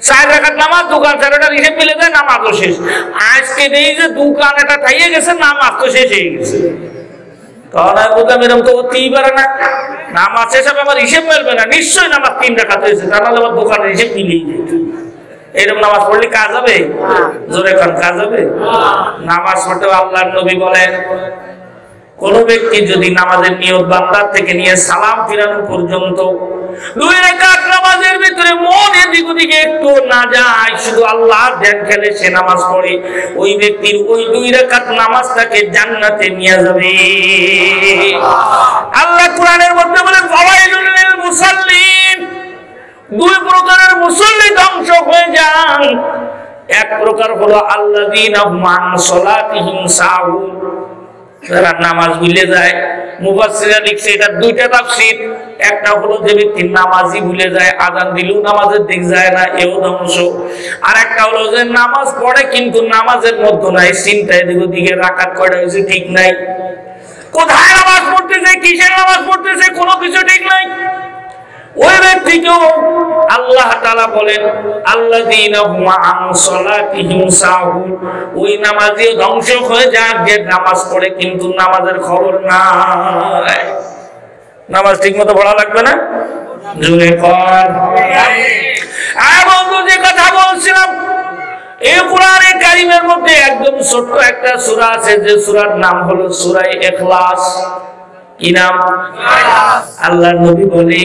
4 রাকাত নামাজ, দোকান 4টার হিসেব মিলে যায়, নামাজও শেষ। আজকে নেই যে দোকান এটা থাইয়ে গেছে, নামাজ তো শেষ হয়ে গেছে। তখন আমি বললাম এরকম তো হতেই পারে না, নামাজ শেষ হবে আমার হিসেব মিলবে না, নিশ্চয়ই নামাজ 3 রাকাত হয়েছে, তা নাহলে আমার দোকানের হিসেব মিলেই যেত। এরকম নামাজ পড়লে কাজ হবে? জোরে কান কাজ হবে? নামাজ পড়তে আল্লাহর নবী বলেন, কোন ব্যক্তি যদি নামাজের নিয়ত বান্দার থেকে নিয়ে সালাম ফিরানো পর্যন্ত 2 রাকাত নামাজের ভিতরে মন এদিক ওদিকে একটু না যায়, শুধু আল্লাহর ধ্যান খেলে সে নামাজ পড়ে, ওই ব্যক্তির ওই 2 রাকাত নামাজটাকে জান্নাতে নিয়ে যাবে। আল্লাহ কোরআনের মধ্যে বলেন, ফাওয়াইলুল লিল মুসাল্লিন, 2 প্রকারের মুসল্লি ধ্বংস হয়ে যান। এক প্রকার হলো আল্লাযীনা হুম আন সালাতিহিম সাহুন, যারা নামাজ ভুলে যায়। মুফাসসিররা লিখছে এটা 2টা তাফসীর। একটা হলো যে ব্যক্তি নামাজই ভুলে যায়, আযান দিলেও নামাজের দিক যায় না, এও ধ্বংস। আর একটা হলো যে নামাজ পড়ে কিন্তু নামাজের মধ্যে নাই, চিন্তায় দিকে রাকাত কয়টা হয়েছে ঠিক নাই, কোথায় নামাজ পড়তেছে, কিসের নামাজ পড়তেছে, কোনো কিছু ঠিক নাই। ওই ব্যক্তিকেও আল্লাহ তাআলা বলেন, আল্লাযীনা হুম আন সালাতিহিম সাহুন, ওই নামাজিও ধ্বংস হয়ে যায় যে নামাজ পড়ে কিন্তু নামাজের খবর নাই। নামাজ ঠিকমতো পড়া লাগবে না? জোরে কর। আর বন্ধু যে কথা বলছিলাম, এই কোরআনে কারীমের মধ্যে একদম ছোট্ট একটা সূরা আছে, যে সূরার নাম হলো সূরা ইখলাস। কি নাম? আল্লাহর নবী বলে,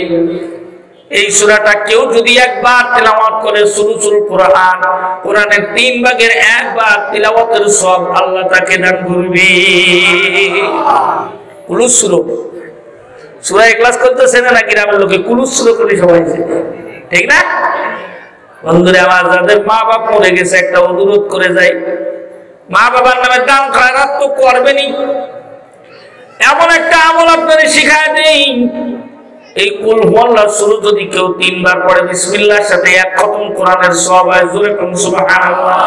এই সূরাটা কেউ যদি একবার তেলাওয়াত করে, শুরু কোরআন, কোরআনের 3 ভাগের 1 ভাগ তেলাওয়াতের সওয়াব আল্লাহ তাকে দান করবে। কুলুস সূরা ইখলাস করতেছে না গ্রামের লোকে, কুলুস করে সবাই, ঠিক না? বন্ধুরে আমার, যাদের মা বাপ মরে গেছে, একটা অনুরোধ করে যাই, মা বাবার নামে দান খয়রাত তো করবেনই, এমন একটা আমল আপনাদের শিখায় দেই। এই কুল হুয়াল্লাহ সূরা যদি কেউ 3 বার পড়ে, বিসমিল্লাহর সাথে 1 খতম কোরআনের সওয়াব হয়। জোরে কোন সুবহানাল্লাহ।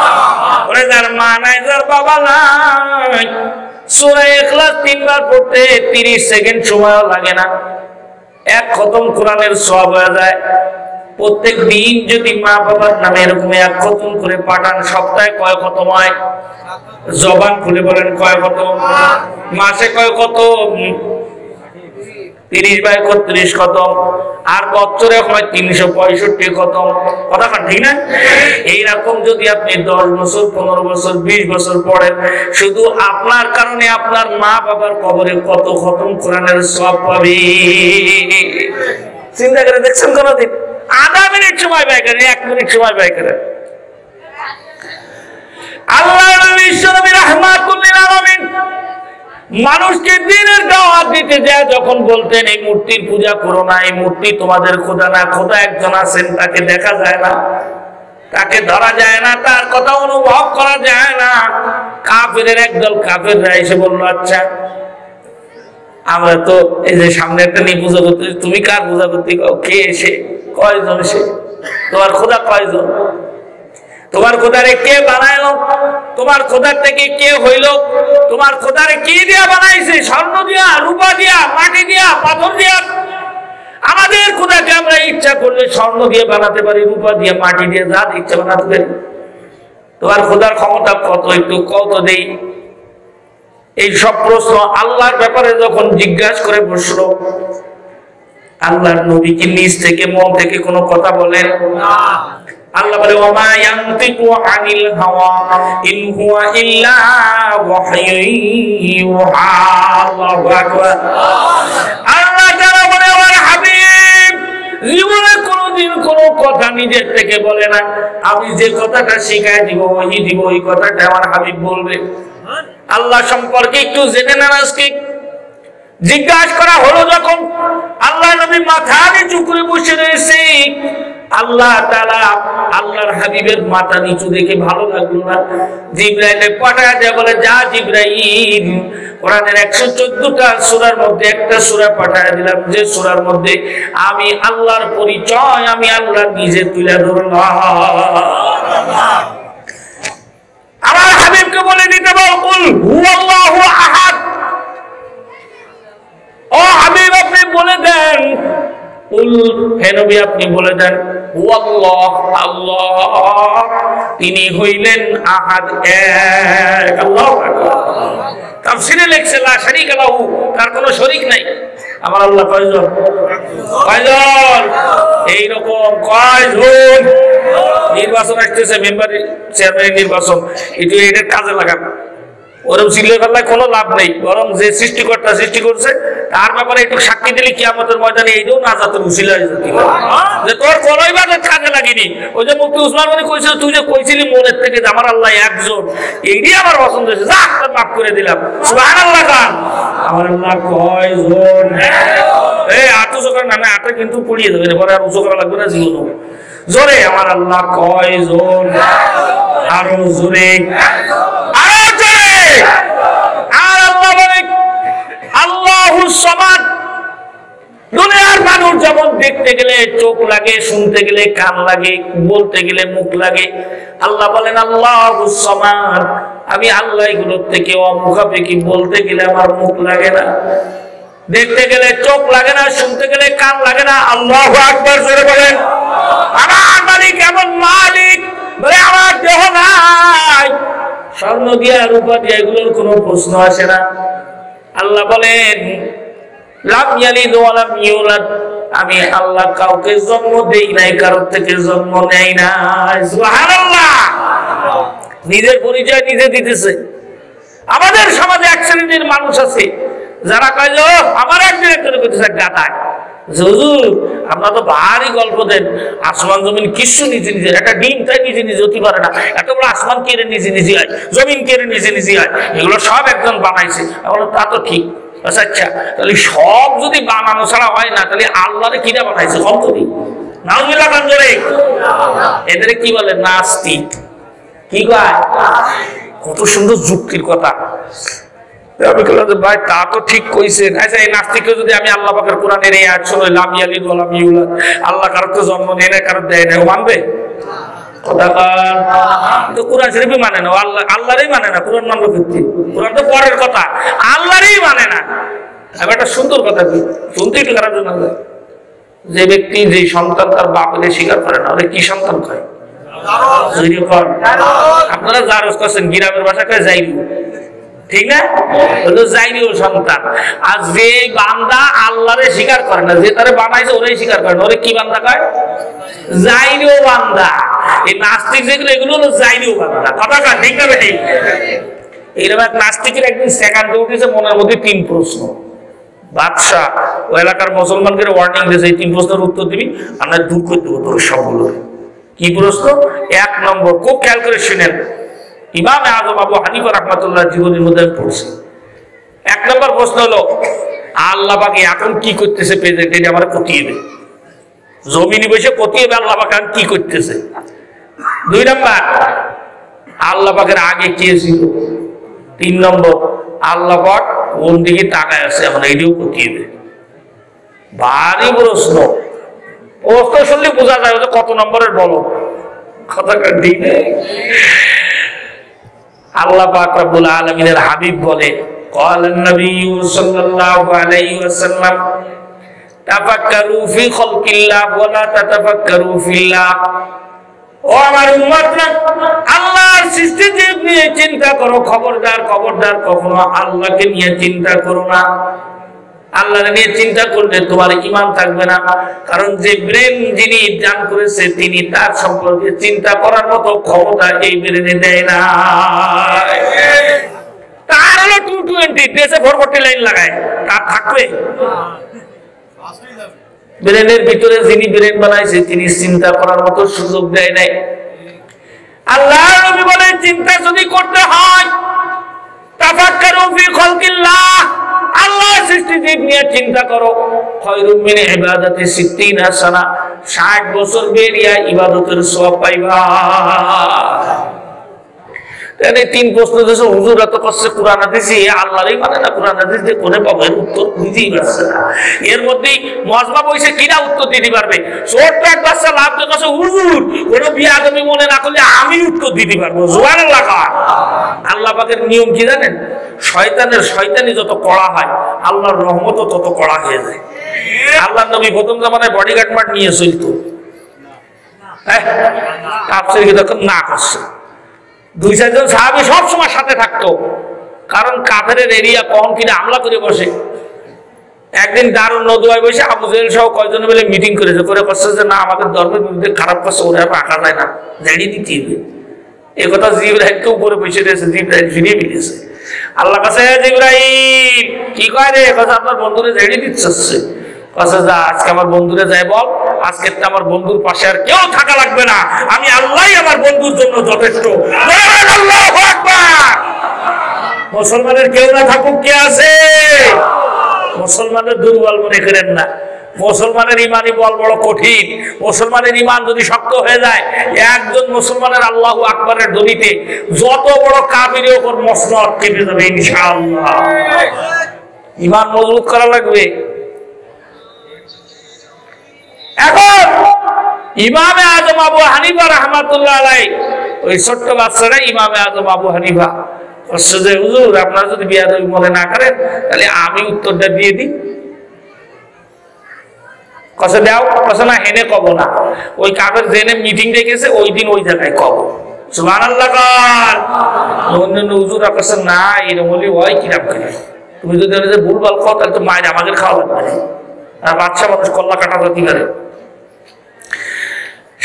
ওরে যার মা নাই, যার বাবা নাই, সূরা ইখলাস 3 বার পড়তে 30 সেকেন্ড সময় লাগে না, 1 খতম কোরআনের সওয়াব হয়ে যায়। প্রত্যেক দিন যদি মা বাবার নামে এরকম 1 খতম করে পাঠান, সপ্তাহে কয় খতম হয়? জবান খুলে বলেন কয় খতম? মাসে কয় খতম? 30/31 খতম। আর বছরে হয় 365 খতম। কথা ঠিক না? এইরকম যদি আপনি 10 বছর, 15 বছর, 20 বছর পড়েন, শুধু আপনার কারণে আপনার মা বাবার কবরে কত খতম কোরআনের সওয়াব পাবে। চিন্তা করে দেখছেন কোনদিন? আধা মিনিট সময় ব্যয় করেন, 1 মিনিট সময় ব্যয় করেন। আল্লাহর নবী বিশ্বনবী রাহমাতুল লিল আলামিন মানুষকে দ্বীনের দাওয়াত দিতে যায় যখন বলতেন, এই মূর্তির পূজা করো না, এই মূর্তি তোমাদের খোদা না, খোদা একজন আছেন, তাকে দেখা যায় না, তাকে ধরা যায় না, তার কথা অনুভব করা যায় না। কাফেরের একদল কাফেররা এসে বললো, আচ্ছা আমরা তো এই যে সামনে একটা নিয়ে পূজা করতে, তুমি কার পূজা করতে? কে এসে? কয়জন এসে? তোমার খোদা কয়জন? তোমার খোদারে কে বানাইলো? তোমার খোদার থেকে কে হইল? তোমার খোদারে কি দিয়া বানাইছে? স্বর্ণ দিয়া, রূপা দিয়া, মাটি দিয়া, পাথর দিয়া? আমাদের খোদাকে আমরা ইচ্ছা করলে স্বর্ণ দিয়ে বানাতে পারি, রূপা দিয়ে, মাটি দিয়ে, যা ইচ্ছা বানাতে পারি। তোমার খোদার ক্ষমতা কত? একটু কত দেই। এই সব প্রশ্ন আল্লাহর ব্যাপারে যখন জিজ্ঞাসা করে বসলো, আল্লাহর নবী কি নিজ থেকে মন থেকে কোনো কথা বলেন? আল্লাহ বলে ওমা ইয়ানতিকু আনিল হাওয়া ইন হুয়া ইল্লা ওয়াহয়ুহা। আল্লাহু আকবার। আল্লাহ তাআলা বলে আমার হাবিব জীবনে কোনোদিন কোনো কথা নিজের থেকে বলে না, আমি যে কথাটা শিখাই দিব ওই দিব ওই কথাটা আমার হাবিব বলবে। আল্লাহ সম্পর্কে একটু জেনে নেন। আজকে জিজ্ঞাসা করা হলো যখন আল্লাহ নবী মাথা নিচু করে বসে রয়েছে, আল্লাহ তাআলা আল্লাহর হাবিবের মাথা নিচু দেখে ভালো লাগলো না, জিবরাইলকে পাঠায় দেয়া বলে যা জিবরাইল কোরআনের 114টা সূরার মধ্যে একটা সূরা পাঠায় দিলাম যে সূরার মধ্যে আমি আল্লাহর পরিচয় আমি আল্লাহ নিজে তুলে ধরলাম। আমার হাবিবকে বলে দিতে বল কুল হুয়াল্লাহু আহাদ। ও হাবিব আপনি বলে দেন, কুল হে নবী আপনি বলে দেন হুয়াল্লাহ আল্লাহ তিনি হইলেন আহাদ এক। আল্লাহু আকবার। তাফসীরে লেখছে লা শারীকা লাহু তার কোনো শরীক নাই। আমার আল্লাহ কয়জন? কয়জন? এই রকম কয়জন? নির্বাচন আসতেছে, মেম্বার চেয়ারম্যান নির্বাচন, এটা কাজে লাগান। ওরকম চিল্লে ফেলায় কোনো লাভ নেই, বরং যে সৃষ্টিকর্তা সৃষ্টি করছে তার ব্যাপারে একটু সাক্ষী দিলে কিয়ামতের ময়দানে এইটাও নাজাতের উসিলা হয়ে যেতে যে তোর কোনো ইবাদত কাজে লাগিনি। ওই যে মুফতি উসমান গনি কইছিল তুই যে কইছিলি মনের থেকে যে আমার আল্লাহ একজন, এইটাই আমার পছন্দ হয়েছে, যা তোর মাফ করে দিলাম। সুবহানাল্লাহ খান। আমার আল্লাহ কয়জন? এই আত্মসো করেন না, আটা কিন্তু পড়িয়ে দেবেন, পরে আর উঁচু করা লাগবে না জীবন। জোরে আমার আল্লাহ কয়জন? আরো জোরে, আরো জোরে। আর আল্লাহ বলে আল্লাহুস সামাদ। দুনিয়ার মানুষ যেমন দেখতে গেলে চোখ লাগে, শুনতে গেলে কান লাগে, বলতে গেলে মুখ লাগে, আল্লাহ বলেন আল্লাহুস সামাদ আমি আল্লাহ এগুলোর থেকে অমুখাপেক্ষী, বলতে গেলে আমার মুখ লাগে না, দেখতে গেলে চোখ লাগে না, শুনতে গেলে কান লাগে না। আল্লাহু আকবার জোরে বলেন। আমার মালিক এমন মালিক বলে আমার দেহ নাই, স্বর্ণ দিয়া রূপা দিয়া এগুলোর কোনো প্রশ্ন আসে না। আল্লাহ বলেন লাম ইয়ালিদ ওয়া লাম ইউলাদ আমি আল্লাহ কাউকে জন্ম দেই নাই, কারোর থেকে জন্ম নেই না। সুবহানাল্লাহ। নিজের পরিচয় নিজে দিতেছে। আমাদের সমাজে এক শ্রেণীর মানুষ আছে যারা কয় যে আমার একদিন একজন করতেছে গাদায় হুজুর আমরা তো ভারী গল্প দেন, আসমান জমিন কিছু নিজে নিজে, একটা ডিম তাই নিজে নিজে হতে পারে না, এত বড় আসমান কেড়ে নিজে নিজে হয়, জমিন কেড়ে নিজে নিজে হয়, এগুলো সব একজন বানাইছে। তা তো ঠিক। আচ্ছা তাহলে সব যদি বানানো ছাড়া হয় না তাহলে আল্লাহরে কিরা বানাইছে? কতদিন নাউজুবিল্লাহ কাঞ্জরে এদের কি বলে? নাস্তিক। কি কয়? কত সুন্দর যুক্তির কথা। আমি বললাম যে ভাই তা তো ঠিক কইছেন। আচ্ছা এই নাস্তিককে যদি আমি আল্লাহ পাকের কোরআনের এই আয়াত শুনে লাম ইয়ালিদ ওয়া লাম ইউলাদ আল্লাহ কারোর তো জন্ম নেয় না, কারোর দেয় না, ও মানবে? কথা কার? তো কোরআন শরীফই মানে না, আল্লাহরই মানে না, কোরআন মানলো কি? কোরআন তো পরের কথা, আল্লাহরই মানে না। আমি একটা সুন্দর কথা শুনতে একটু খারাপ জন্য, যে ব্যক্তি যে সন্তান তার বাপকে স্বীকার করে না ওরে কি সন্তান কয়? আপনারা যার করছেন গ্রামের ভাষা কয় যাইবু, ঠিক না? যাইনিও সন্তান। আর যে বান্দা আল্লাহরে স্বীকার করে না, যে তারে বানাইছে ওরাই স্বীকার করে না, ওরে কি বান্দা কয়? যাইনিও বান্দা। এই নাস্তিক যেগুলো এগুলো হলো যাইনিও বান্দা। কথা কয় ঠিক না বেটি? এইরকম এক নাস্তিকের একদিন সেকেন্ডে উঠেছে মনের মধ্যে 3 প্রশ্ন। বাদশাহ ও এলাকার মুসলমানকে ওয়ার্নিং দিয়েছে এই 3 প্রশ্নের উত্তর দিবি, আমরা দূর করে দেবো তোর সবগুলো। কি প্রশ্ন? 1 নম্বর, খুব খেয়াল করে শুনেন, ইমাম আযম আবু হানিফা রাহমাতুল্লাহ জীবনের মধ্যে পড়ছে। 1 নম্বর প্রশ্ন হলো আল্লাহ পাক এখন কি করতেছে প্রেজেন্টে, এটা আমরা কতিয়ে দেব, জমিনে বসে কতিয়ে দেব আল্লাহ পাক এখন কি করতেছে। 2 নম্বর আল্লাহ পাকের আগে কে ছিল। 3 নম্বর আল্লাহ পাক কোন দিকে তাকায় আছে এখন এইটাও কতিয়ে দেব। ভারী প্রশ্ন। প্রশ্ন শুনলে বোঝা যায় যে কত নম্বরের বলো। কথা ঠিক আল্লাহ পাক রব্বুল আলামিনের হাবিব বলে قال النبي صلى الله عليه وسلم تفكروا في خلق الله ولا تتفكروا في الله। ও আমার উম্মতরা আল্লাহর সৃষ্টি নিয়ে চিন্তা করো, খবরদার খবরদার কখনো আল্লাহকে নিয়ে চিন্তা করো না। আল্লাহর নিয়ে চিন্তা করলে তোমার ঈমান থাকবে না, কারণ যে ব্রেন যিনি দান করেছে তিনি তার সম্পর্কে চিন্তা করার মতো ক্ষমতা এই ব্রেনে দেয় না। তার হলো 220 দেশে 440 লাইন লাগায়, তার থাকবে? ব্রেনের ভিতরে যিনি ব্রেন বানাইছে তিনি চিন্তা করার মতো সুযোগ দেয় নাই। আল্লাহ নবী বলে চিন্তা যদি করতে হয় তাফাক্কারু ফি খালকিল্লাহ, আল্লাহর সৃষ্টি জীব নিয়ে চিন্তা করো। খায়রুম মিন ইবাদাতি 60 সানা, 60 বছর বেরিয়া ইবাদতের সওয়াব পাইবা। তাহলে তিন প্রশ্ন দিয়েছে, হুজুর এত কষ্টে কোরআন হাদিসে আল্লাহরই মানে না, কোরআন হাদিস দিয়ে কোনে পাবো? এর উত্তর বুঝতেই পারছে না। এর মধ্যেই মজমা বইছে কিনা উত্তর দিতে পারবে? ছোট্ট এক বাচ্চা লাভ কাছে হুজুর কোনো বিয়াদবি মনে না করলে আমি উত্তর দিতে পারবো। সুবহানাল্লাহ। আল্লাহ পাকের নিয়ম কি জানেন? শয়তানি যত কড়া হয় আল্লাহর রহমতও তত কড়া হয়ে যায়। আল্লাহর নবী প্রথম জামানায় বডিগার্ড মাঠ নিয়ে চলতো, তাফসীর কি তখন না করছে। 2-4 জন সাহাবী সব সময় সাথে থাকতো, কারণ কাফেরের এরিয়া কখন কিনা হামলা করে বসে। একদিন দারুন নদুয়ায় বসে আবু জেহেল সহ কয়েকজন মিলে মিটিং করেছে, করে করছে যে না আমাদের ধর্মের বিরুদ্ধে খারাপ করছে, ওরা রাখা যায় না, জানিয়ে দিতে হবে। এই কথা জিবরাইলকে উপরে বসে দিয়েছে, জিবরাইল ফিরিয়ে ফিরেছে। আল্লাহ কাছে জিবরাইল কি কয় রে? কথা আপনার বন্ধুরে জানিয়ে দিচ্ছে, কথা যা আজকে আমার বন্ধুরে যাই বল আজকে আমার বন্ধুর পাশে আর কেউ থাকা লাগবে না, আমি আল্লাহই আমার বন্ধুর জন্য যথেষ্ট। আল্লাহু আকবার। মুসলমানের কেউ না থাকুক কে আছে? মুসলমানের দুর্বল মনে করেন না, মুসলমানের ইমানি বল বড় কঠিন। মুসলমানের ইমান যদি শক্ত হয়ে যায়, একজন মুসলমানের আল্লাহু আকবারের ধ্বনিতে যত বড় কাফিরের উপর মসনদ কেঁপে যাবে ইনশাআল্লাহ। ইমান মজবুত করা লাগবে। এখন ইমামে আজম আবু হানিফা রাহমাতুল্লাহ আলাইহি, ওই ছোট্ট বাচ্চারা ইমামে আজম আবু হানিফা বলছে যে হুজুর আপনারা যদি বিয়াদবি মনে না করেন তাহলে আমি উত্তরটা দিয়ে দিই। কসে দাও, কসে না হেনে কব না, ওই কাফের জেনে মিটিং রেখেছে ওই দিন ওই জায়গায় কব। সুবহানাল্লাহ। অন্যান্য হুজুরা কাছে না এরকম বলি হয় কিরাম করে, তুমি যদি ভুলভাল খাও তাহলে তো মায়ের আমাদের খাওয়া লাগবে। আর বাচ্চা মানুষ কল্লা কাটা যেতে পারে।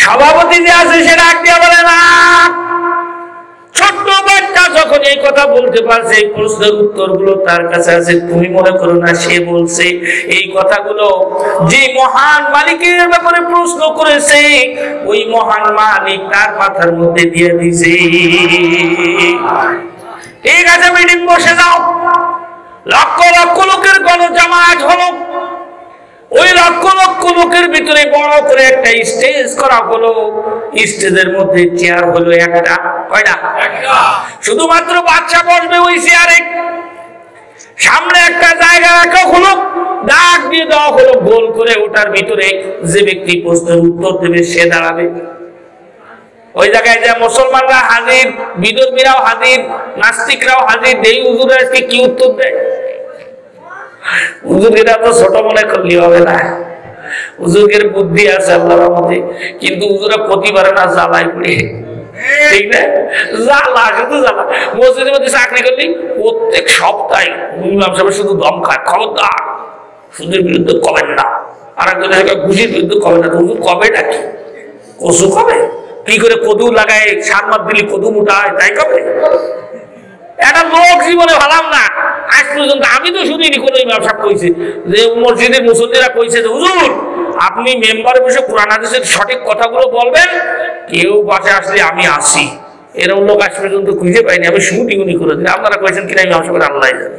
সভাপতি যে আছে সে ডাক দিয়ে বলে না, ছোট্ট বাচ্চা যখন এই কথা বলতে পারছে, এই প্রশ্নের উত্তরগুলো তার কাছে আছে, তুমি মনে করো না সে বলছে এই কথাগুলো যে মহান মালিকের ব্যাপারে প্রশ্ন করেছে ওই মহান মালিক তার মাথার মধ্যে দিয়ে দিয়েছে। ঠিক আছে, মিটিং বসে যাও। লক্ষ লক্ষ লোকের গণজামাত হলো, ওই লক্ষ লক্ষ লোকের ভিতরে বড় করে একটা স্টেজ করা হলো। স্টেজের মধ্যে চেয়ার হলো একটা, কয়টা? শুধুমাত্র বাচ্চা বসবে ওই চেয়ারে। সামনে একটা জায়গা রাখা হলো, ডাক দিয়ে দেওয়া হলো গোল করে, ওটার ভিতরে যে ব্যক্তি প্রশ্নের উত্তর দেবে সে দাঁড়াবে। ওই জায়গায় যে মুসলমানরা হাজির, বিধর্মীরাও হাজির, নাস্তিকরাও হাজির। দেই হুজুর আজকে কি উত্তর দেয়? হুজুরেরা তো ছোট মনে করলে হবে না, হুজুরের বুদ্ধি আছে আল্লাহর রহমতে, কিন্তু হুজুরা ক্ষতি পারে না, জ্বালায় পড়ে। ঠিক না? জ্বালা, শুধু জ্বালা। মসজিদের মধ্যে চাকরি করলি প্রত্যেক সপ্তাহে ইমাম সাহেব শুধু দম খায়, খবরদার সুদের বিরুদ্ধে কবেন না, আর একজনের ঘুষির বিরুদ্ধে কবে না। হুজুর কবে ডাকি? কসু কবে? কি করে কদু লাগায় সার মাস দিলি কদু মোটা হয়, তাই কবে? একটা লোক জীবনে ভালাম না আজ পর্যন্ত, আমি তো শুনিনি কোনো ইমাম সাহেব কইছে যে মসজিদের মুসল্লিরা কইছে যে হুজুর আপনি মেম্বারে বসে কোরআন হাদিসের সঠিক কথাগুলো বলবেন, কেউ পাশে আসলে আমি আসি। এরকম লোক আজ পর্যন্ত খুঁজে পাইনি, আমি শুটিংই করে দিই। আপনারা কইছেন কিনা ইমাম সাহেবের আল্লাহ জানে।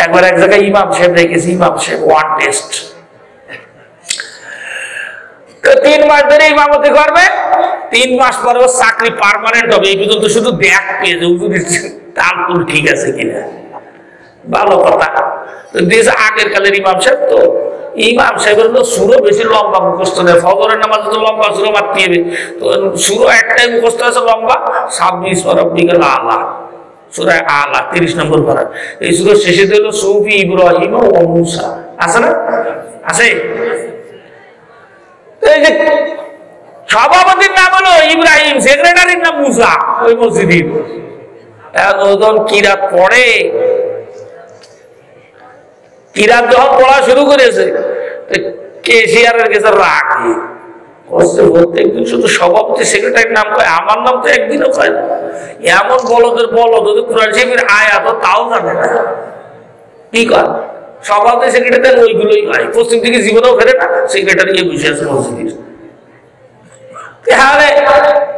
একবার এক জায়গায় ইমাম সাহেব দেখেছি, ইমাম সাহেব ওয়ান টেস্ট 3 মাস ধরে ইমামতি করবে, 3 মাস পরে চাকরি পার্মানেন্ট হবে। এই পর্যন্ত শুধু দেখ পেয়েছে হুজুরের তালতুল ঠিক আছে কিনা। ভালো কথা। আগের কালের ইমাম সাহেব তো, ইমাম সাহেবের সুরও বেশি লম্বা মুখস্থ নেই। ফজরের নামাজ তো লম্বা সুরো মারতে হবে, তো সুরো একটাই মুখস্থ আছে লম্বা, 26 রব্বিকাল আলা, সূরা আলা 30 নম্বর পারা। এই সূরার শেষে দিল সুফি ইব্রাহিম ও মুসা, আছে না? আছে। সভাপতির নাম হলো ইব্রাহিম, সেক্রেটারির নাম মুসা। ওই মসজিদের কিরাত পড়ে কিরাত যখন পড়া শুরু করেছে কেসিয়ারের কাছে রাগে প্রত্যেকদিন শুধু সভাপতি সেক্রেটারির নাম কয়, আমার নাম তো একদিনও কয় না। এমন বলদের যদি কোরআন শরীফের আয়াত তাও জানে না, কি কর সভাপতি সেক্রেটারি ওইগুলোই হয়, পশ্চিম থেকে জীবনেও ফেরে না, সেক্রেটারি বিশেষ মসজিদের। তাহলে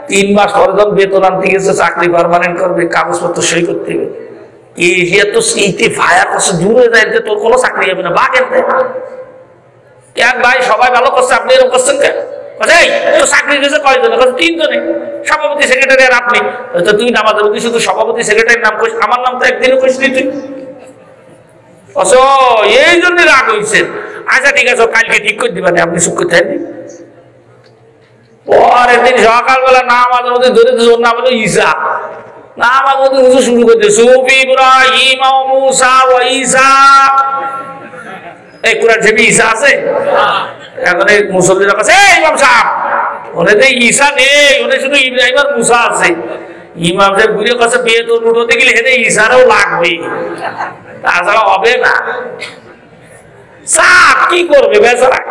3 মাস পরে যখন বেতন আনতে গেছে, চাকরি পার্মানেন্ট করবে, কাগজপত্র সই করতে হবে, তো স্মৃতি ফায়ার করছে দূরে যায়, তোর কোনো চাকরি হবে না, বা কেন কেন ভাই সবাই ভালো করছে, আপনি এরকম করছেন কেন? চাকরি দিয়েছে কয়জনে? 3 জনে, সভাপতি সেক্রেটারি আর আপনি। তুই নামাজের মধ্যে শুধু সভাপতি সেক্রেটারির নাম কইস, আমার নাম তো একদিনও কইসনি তুই। এই জন্য রাগ হয়েছে। আচ্ছা ঠিক আছে, কালকে ঠিক করে দিবেন, আপনি সুখ করতে পারেন। পরের দিন সকালবেলা নামাজের মধ্যে ধরে ওর নাম হলো ঈসা, নামাজ মধ্যে শুরু করতে সুফি ইব্রাহিম ওয়া মূসা ওয়া ঈসা। এই কোরআন শরীফে ঈসা আছে? এখন এই মুসল্লিরা কাছে ইমাম সাহেব ওনে তো ঈসা নেই, ওনে শুধু ইব্রাহিম আর মূসা আছে। ইমাম সাহেব ঘুরে কাছে বেতন উঠতে গেলে হেনে ঈসারও লাগবে, তাছাড়া হবে না। সাহেব কি করবে বেচারা?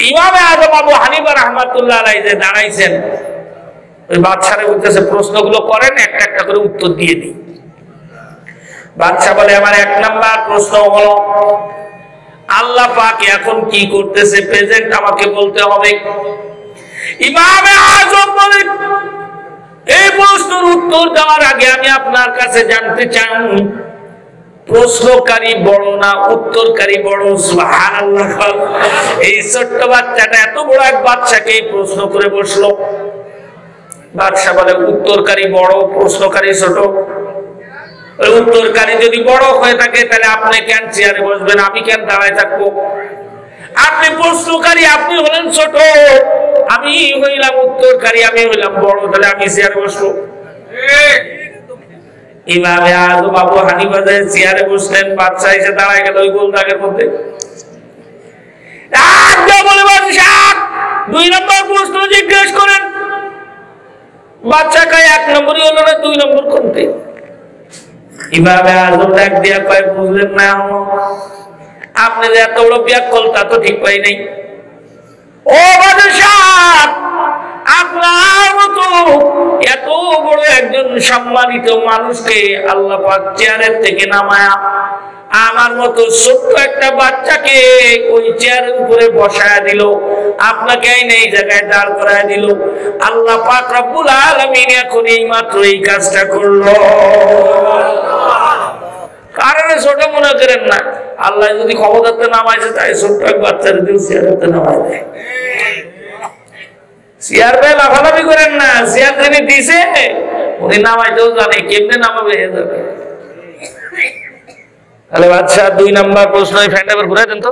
ইমামে আযম আবু হানিফা রাহমাতুল্লাহ আলাইহি যে দাঁড়াইছেন, ওই বাদশারে বলতেছে প্রশ্নগুলো করেন, একটা একটা করে উত্তর দিয়ে দিই। বাদশা বলে আমার 1 নাম্বার প্রশ্ন হলো আল্লাহ পাক এখন কি করতেছে, প্রেজেন্ট আমাকে বলতে হবে। ইমামে আযম বলেন এই প্রশ্নের উত্তর দেওয়ার আগে আমি আপনার কাছে জানতে চাই প্রশ্নকারী বড় না উত্তরকারী বড়? সুবহানাল্লাহ। এই ছোট্ট বাচ্চাটা এত বড় এক বাচ্চাকে প্রশ্ন করে বসলো। বাদশা বলে উত্তরকারী বড়, প্রশ্নকারী ছোট। উত্তরকারী যদি বড় হয়ে থাকে তাহলে আপনি কেন চেয়ারে বসবেন, আমি কেন দাঁড়ায় থাকবো? আপনি প্রশ্নকারী, আপনি হলেন ছোট, আমি হইলাম উত্তরকারী, আমি হইলাম বড়, তাহলে আমি চেয়ারে বসবো। ইমামে আযম আবু হানিফা চেয়ারে বসলেন, বাদশা এসে দাঁড়ায় গেল ওই গোলদাগের মধ্যে। বলে বাদশা 2 নম্বর প্রশ্ন জিজ্ঞেস করেন। বাচ্চা কয় 1 নম্বরই হলো না, 2 নম্বর কোনটি? ইমামে আযম ডাক দিয়া কয় বুঝলেন না, আপনি যে এত বড় ব্যাকল তা তো ঠিক পাই নাই। ও বাদশা, আপনার মতো এত বড় একজন সম্মানিত মানুষকে আল্লাহ পাক চেয়ারের থেকে নামায়া আমার মতো ছোট্ট একটা বাচ্চাকে ওই চেয়ারের উপরে বসায় দিল, আপনাকে এই জায়গায় দাঁড় করায় দিল। আল্লাহ পাক রব্বুল আলামিন এখন এই মাত্র এই কাজটা করলো। কারণে ছোট মনে করেন না, আল্লাহ যদি ক্ষমতাতে নামাইছে তাই ছোট্ট এক বাচ্চার দিও চেয়ারেতে নামাই দেয়। চেয়ার পেয়ে লাফালাফি করেন না, চেয়ার যিনি দিছে উনি নামাইতেও জানে কেমনে নামাবে। তাহলে বাদশা 2 নম্বর প্রশ্ন ফ্যানটা ঘুরাই দেন তো।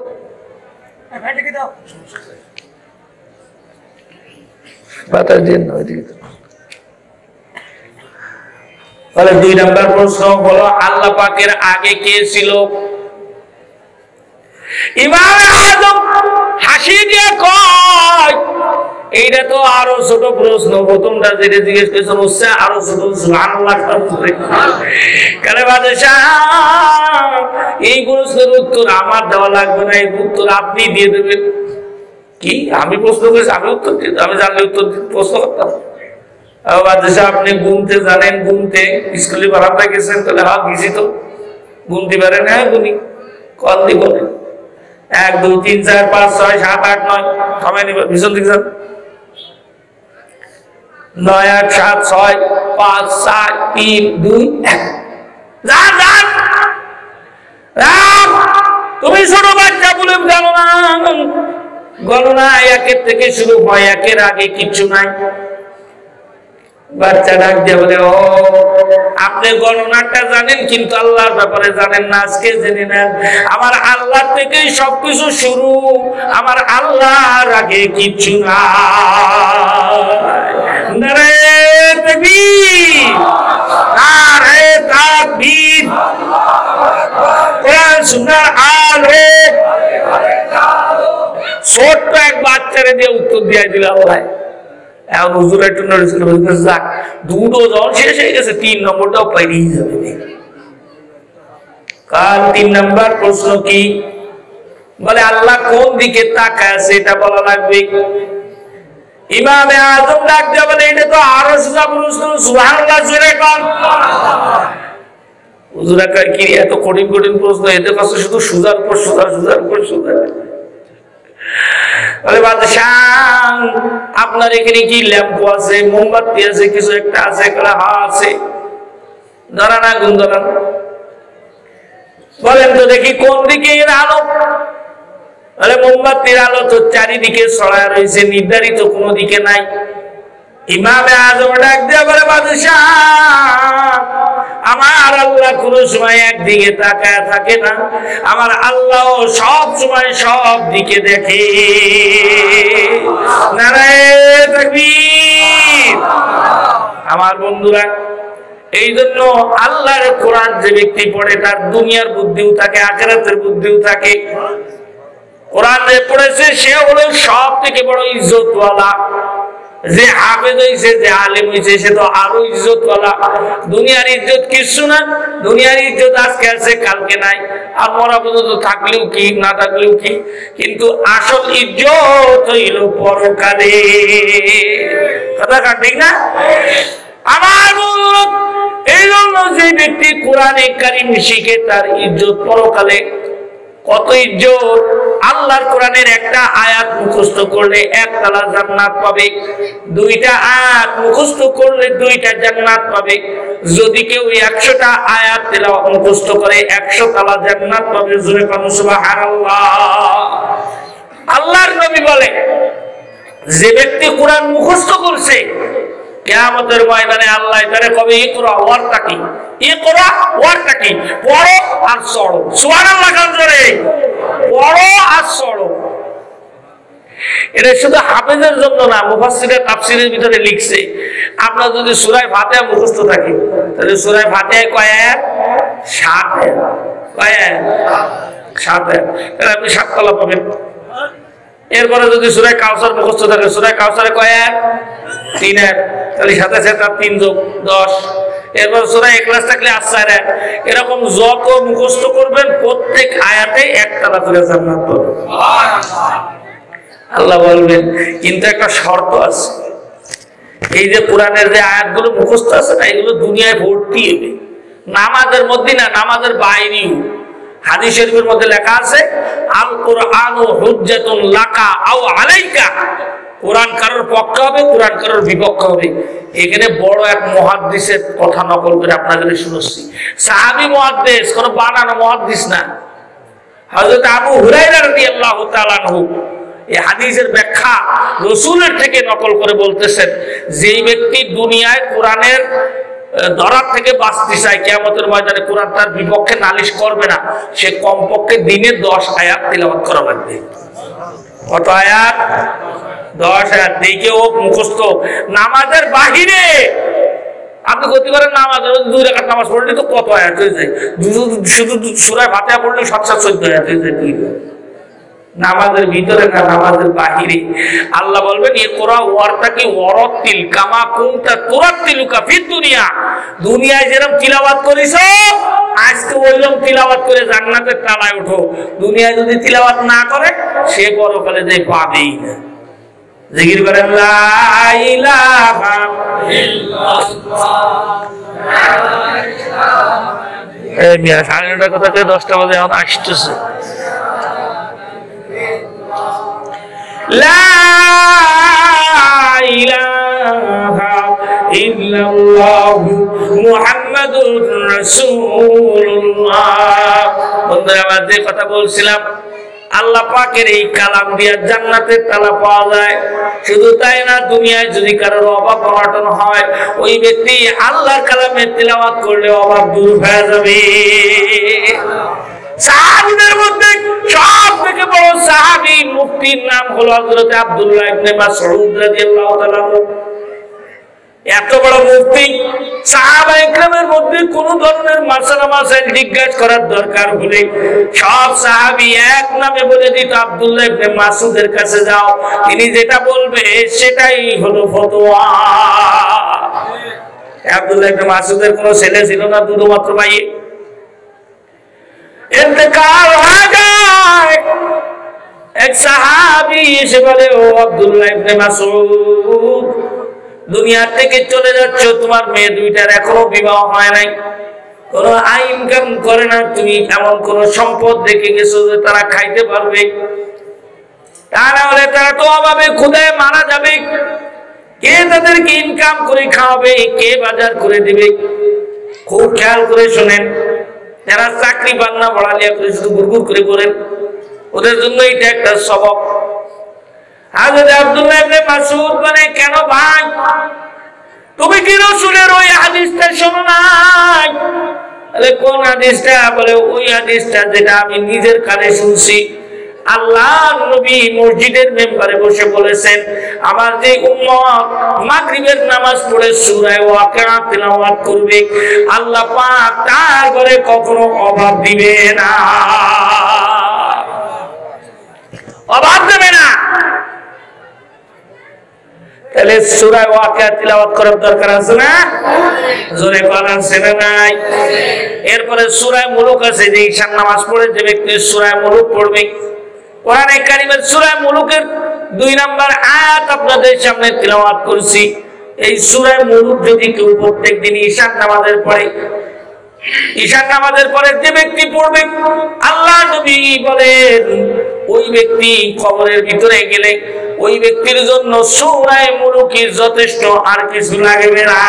তাহলে 2 নম্বর প্রশ্ন হলো আল্লাহ পাকের আগে কে ছিল? ইমামে আযম হাসি দিয়ে কয় এইটা তো আরো ছোট প্রশ্ন, প্রথমটা যেটা জিজ্ঞেস করেছেন হচ্ছে আরো ছোট। সুবহানাল্লাহ। কারণ বাদশা এই প্রশ্নের উত্তর আমার দেওয়া লাগবে না, এই উত্তর আপনি দিয়ে দেবেন। কি আমি প্রশ্ন করেছি, আমি উত্তর দিই? আমি জানলে উত্তর প্রশ্ন করতাম। বাদশা আপনি গুনতে জানেন? গুনতে স্কুলে বারান্দা গেছেন? তাহলে হ্যাঁ গেছি। তো গুনতে পারেন? হ্যাঁ গুনি। কল দি বলেন 1 2 3 4 5 6 7 8 9 সময় নিব। ভীষণ দিকে যান 9 8 7 6 5 4 3 2 1 যান যান। তুমি ছোট বাচ্চা বলে জানো না, গণনা 1 থেকে শুরু হয়, 1 আগে কিচ্ছু নাই। বাচ্চা ডাক দিয়ে বলে ও আপনি গণনাটা জানেন কিন্তু আল্লাহর ব্যাপারে জানেন না, আজকে জেনে নেন। আমার আল্লাহ থেকেই সবকিছু শুরু, আমার আল্লাহর আগে কিচ্ছু না। নারে তাকবীর, নারে তাকবীর। কোরআন সুন্নাহর আলো। ছোট্ট এক বাচ্চারে দিয়ে উত্তর দিয়ে দিল আল্লাহ। এখন হুজুর একটু যাক 2টো জন শেষ হয়ে গেছে, 3 নম্বরটাও পাইলেই যাবে। কার 3 নাম্বার প্রশ্ন কি? বলে আল্লাহ কোন দিকে তাকায় আছে এটা বলা লাগবে। ইমামে আজম ডাক দিয়ে বলে এটা তো আরো সোজা প্রশ্ন, সুবহানাল্লাহ জোরে কোন। হুজুরা কয় কি এত কঠিন কঠিন প্রশ্ন, এদের কাছে শুধু সুজার উপর সুজা, সুজার উপর সুজা। বলে বাদশাহ আপনার এখানে কি ল্যাম্প আছে, মোমবাতি আছে, কিছু একটা আছে? হ্যাঁ আছে। ধরান আগুন ধরান। বলেন তো দেখি কোন দিকে এর আলো? বলে মোমবাতির আলো তো চারিদিকে ছড়ায় রয়েছে, নির্ধারিত কোনো দিকে নাই। ইমামে আজম ডাক দিয়ে বলে বাদশাহ আমার আল্লাহ কোন সময় একদিকে তাকায় থাকে না, আমার আল্লাহ সব সময় সব দিকে দেখে। নারায়ে তাকবীর। আমার বন্ধুরা, এই জন্য আল্লাহর কোরআন যে ব্যক্তি পড়ে তার দুনিয়ার বুদ্ধিও থাকে, আখিরাতের বুদ্ধিও থাকে। কোরআন যে পড়েছে সে হলো সব থেকে বড় ইজ্জতওয়ালা। যে হাফেজ হইছে, যে আলেম হইছে সে তো আরো ইজ্জতওয়ালা। দুনিয়ার ইজ্জত কিছু না, দুনিয়ার ইজ্জত আজকে আছে কালকে নাই, আর মরা পর্যন্ত থাকলেও কি না থাকলেও কি, কিন্তু আসল ইজ্জত হইল পরকালে। কথা ঠিক না? আমার বন্ধুরা, এই জন্য যে ব্যক্তি কোরআনে কারীম শিখে তার ইজ্জত পরকালে। কত ইজ্জত! আল্লাহর কোরআনের একটা আয়াত মুখস্থ করলে 1 তালা জান্নাত পাবে, 2টা আয়াত মুখস্থ করলে 2টা জান্নাত পাবে। যদি কেউ 100টা আয়াত তেলাওয়াত মুখস্থ করে 100 তালা জান্নাত পাবে। জোরে বলুন সুবহানাল্লাহ। আল্লাহর নবী বলে যে ব্যক্তি কোরআন মুখস্থ করছে কিয়ামতের ময়দানে আল্লাহ তারে কবে ইকরা ওয়ারতা কি, ইকরা ওয়ারতা কি, পড়ো আর পড়ো। সুবহানাল্লাহ জোরে পড়ো আর পড়ো। এটা শুধু হাফেজের জন্য না, মুফাসসিরে তাফসীরের ভিতরে লিখছে আপনার যদি সূরা ফাতিহা মুখস্থ থাকে তাহলে সূরা ফাতিহায় কয় আয়াত? 7 আয়াত। কয় আয়াত? 7 আয়াত। তাহলে আপনি 7 তলা পাবেন। এরপরে যদি সূরা কাউসার মুখস্থ থাকে, সূরা কাউসারে কয় আয়াত? 3 আয়াত। তাহলে সাথে সাথে 3 যোগ 10। এরপর সূরা ইখলাস থাকলে 4 আয়াত। এরকম যত মুখস্থ করবেন প্রত্যেক আয়াতে 1 তালা করে জান্নাত পাবেন। সুবহানাল্লাহ। আল্লাহ বলবেন কিন্তু একটা শর্ত আছে। এই যে কোরআনের যে আয়াতগুলো মুখস্থ আছে না, এগুলো দুনিয়ায় ভর্তি হবে। নামাজের মধ্যে না, নামাজের বাইরেও। হাদিস শরীফের মধ্যে লেখা আছে আল কুরআনু হুজ্জাতুন লাকা আও আলাইকা। কোরআন কারোর পক্ষে হবে, কোরআন কারোর বিপক্ষে হবে। এখানে বড় এক মুহাদ্দিসের কথা নকল করে আপনাদের শুনাচ্ছি। সাহাবী মুহাদ্দিস, কোন বানানো মুহাদ্দিস না। হযরত আবু হুরায়রা রাদিয়াল্লাহু তাআলা আনহু এই হাদিসের ব্যাখ্যা রাসূলের থেকে নকল করে বলতেছেন, যেই ব্যক্তি দুনিয়ায় কোরআনের ধরার থেকে বাঁচতে চায়, কিয়ামতের ময়দানে কোরআন তার বিপক্ষে নালিশ করবে না, সে কমপক্ষে দিনে 10 আয়াত তিলাওয়াত করা লাগবে। কত আয়াত? 10 আয়াত। দেখে ও মুখস্থ। নামাজের বাহিরে আপনি গতি করেন, নামাজের 2 রাকাত নামাজ পড়লে তো কত আয়াত হয়ে যায়। শুধু সূরা ফাতিহা পড়লে 7-14 আয়াত হয়ে যায়। নামাজের ভিতরে না, নামাজের বাহিরে। আল্লাহ বলবেন ইকরা ওয়ারতাকি ওয়ারাতিল কামা কুনতা তুরাতিলুকা ফিদ দুনিয়া। দুনিয়ায় যেরকম তিলাওয়াত করিছো আজকে ওইরকম তিলাওয়াত করে জান্নাতের তালায় ওঠো। দুনিয়ায় যদি তিলাওয়াত না করে সে পরকালে যে পাবেই না। জিকির করেন লা ইলাহা ইল্লাল্লাহ। এই মিয়া 9:30 কথা কই 10টা বাজে এখন আসতেছে। লা ইলাহা ইল্লাল্লাহ মুহাম্মাদুর রাসূলুল্লাহ। বন্ধুরা, আমরা যে কথা বলছিলাম আল্লাহ পাকের এই কালাম দিয়ে জান্নাতের তালা পাওয়া যায়। শুধু তাই না, দুনিয়ায় যদি কারোর অভাব অনটন হয় ওই ব্যক্তি আল্লাহর কালামের তিলাওয়াত করলে অভাব দূর হয়ে যাবে। সাহাবীদের মধ্যে সব থেকে বড় সাহাবী মুফতির নাম হলো হযরত আব্দুল্লাহ ইবনে মাসউদ রাদিয়াল্লাহু তাআলা। এত বড় মুফতি, সাহাবায়ে কেরামের মধ্যে কোন ধরনের মাসালা মাসাইল জিজ্ঞাসা করার দরকার হলে সব সাহাবী এক নামে বলে দিত আব্দুল্লাহ ইবনে মাসউদের কাছে যাও, তিনি যেটা বলবে সেটাই হলো ফতোয়া। আব্দুল্লাহ ইবনে মাসউদের কোনো ছেলে ছিল না, শুধুমাত্র ভাই। ইন্তেকাল হয়ে যায়, এক সাহাবী এসে বলে, ও আব্দুল্লাহ ইবনে মাসউদ, দুনিয়া থেকে চলে যাচ্ছ, তোমার মেয়ে দুইটার এখনো বিবাহ হয় নাই, কোন ইনকাম করে না, তুমি এমন কোন সম্পদ রেখে গেছো যে তারা খাইতে পারবে? তা না হলে তারা তো অভাবে ক্ষুধায় মারা যাবে। কে তাদেরকে ইনকাম করে খাওয়াবে, কে বাজার করে দিবে? খুব খেয়াল করে শোনেন, যারা চাকরি পান না, পড়ালেখা করে শুধু গুড়গুড় করে করেন, ওদের জন্য এটা একটা সবক। হযরত আব্দুল্লাহ ইবনে মাসউদ বলে, কেন ভাই, তুমি কি রাসূলের ওই হাদিসটা শোনো নাই? বলে, কোন হাদিসটা? বলে, ওই হাদিসটা যেটা আমি নিজের কানে শুনছি। আল্লাহর নবী মসজিদের মেম্বারে বসে বলেছেন, আমার যে উম্মত মাগরিবের নামাজ পড়ে সূরা ওয়াকিয়া তিলাওয়াত করবে, আল্লাহ পাক তার ঘরে কখনো অভাব দিবে না, অভাব দেবে না। তাহলে সূরা ওয়াকিয়া তিলাওয়াত করার দরকার আছে না? জোরে বলেন, আছে না নাই? এরপরে সূরা মুলুক আছে, যে ঈশার নামাজ পড়ে যে ব্যক্তি সূরা মুলুক পড়বে, কোরআনে কারীমের সূরা মুলুকের 2 নম্বর আয়াত আপনাদের সামনে তিলাওয়াত করছি। এই সূরা মুলুক যদি কেউ প্রত্যেকদিন ঈশার নামাজের পরে, ঈশার নামাজের পরে যে ব্যক্তি পড়বে, আল্লাহ নবী বলেন, ওই ব্যক্তি কবরের ভিতরে গেলে ওই ব্যক্তির জন্য সূরা মুলুকি যথেষ্ট, আর কিছু লাগবে না।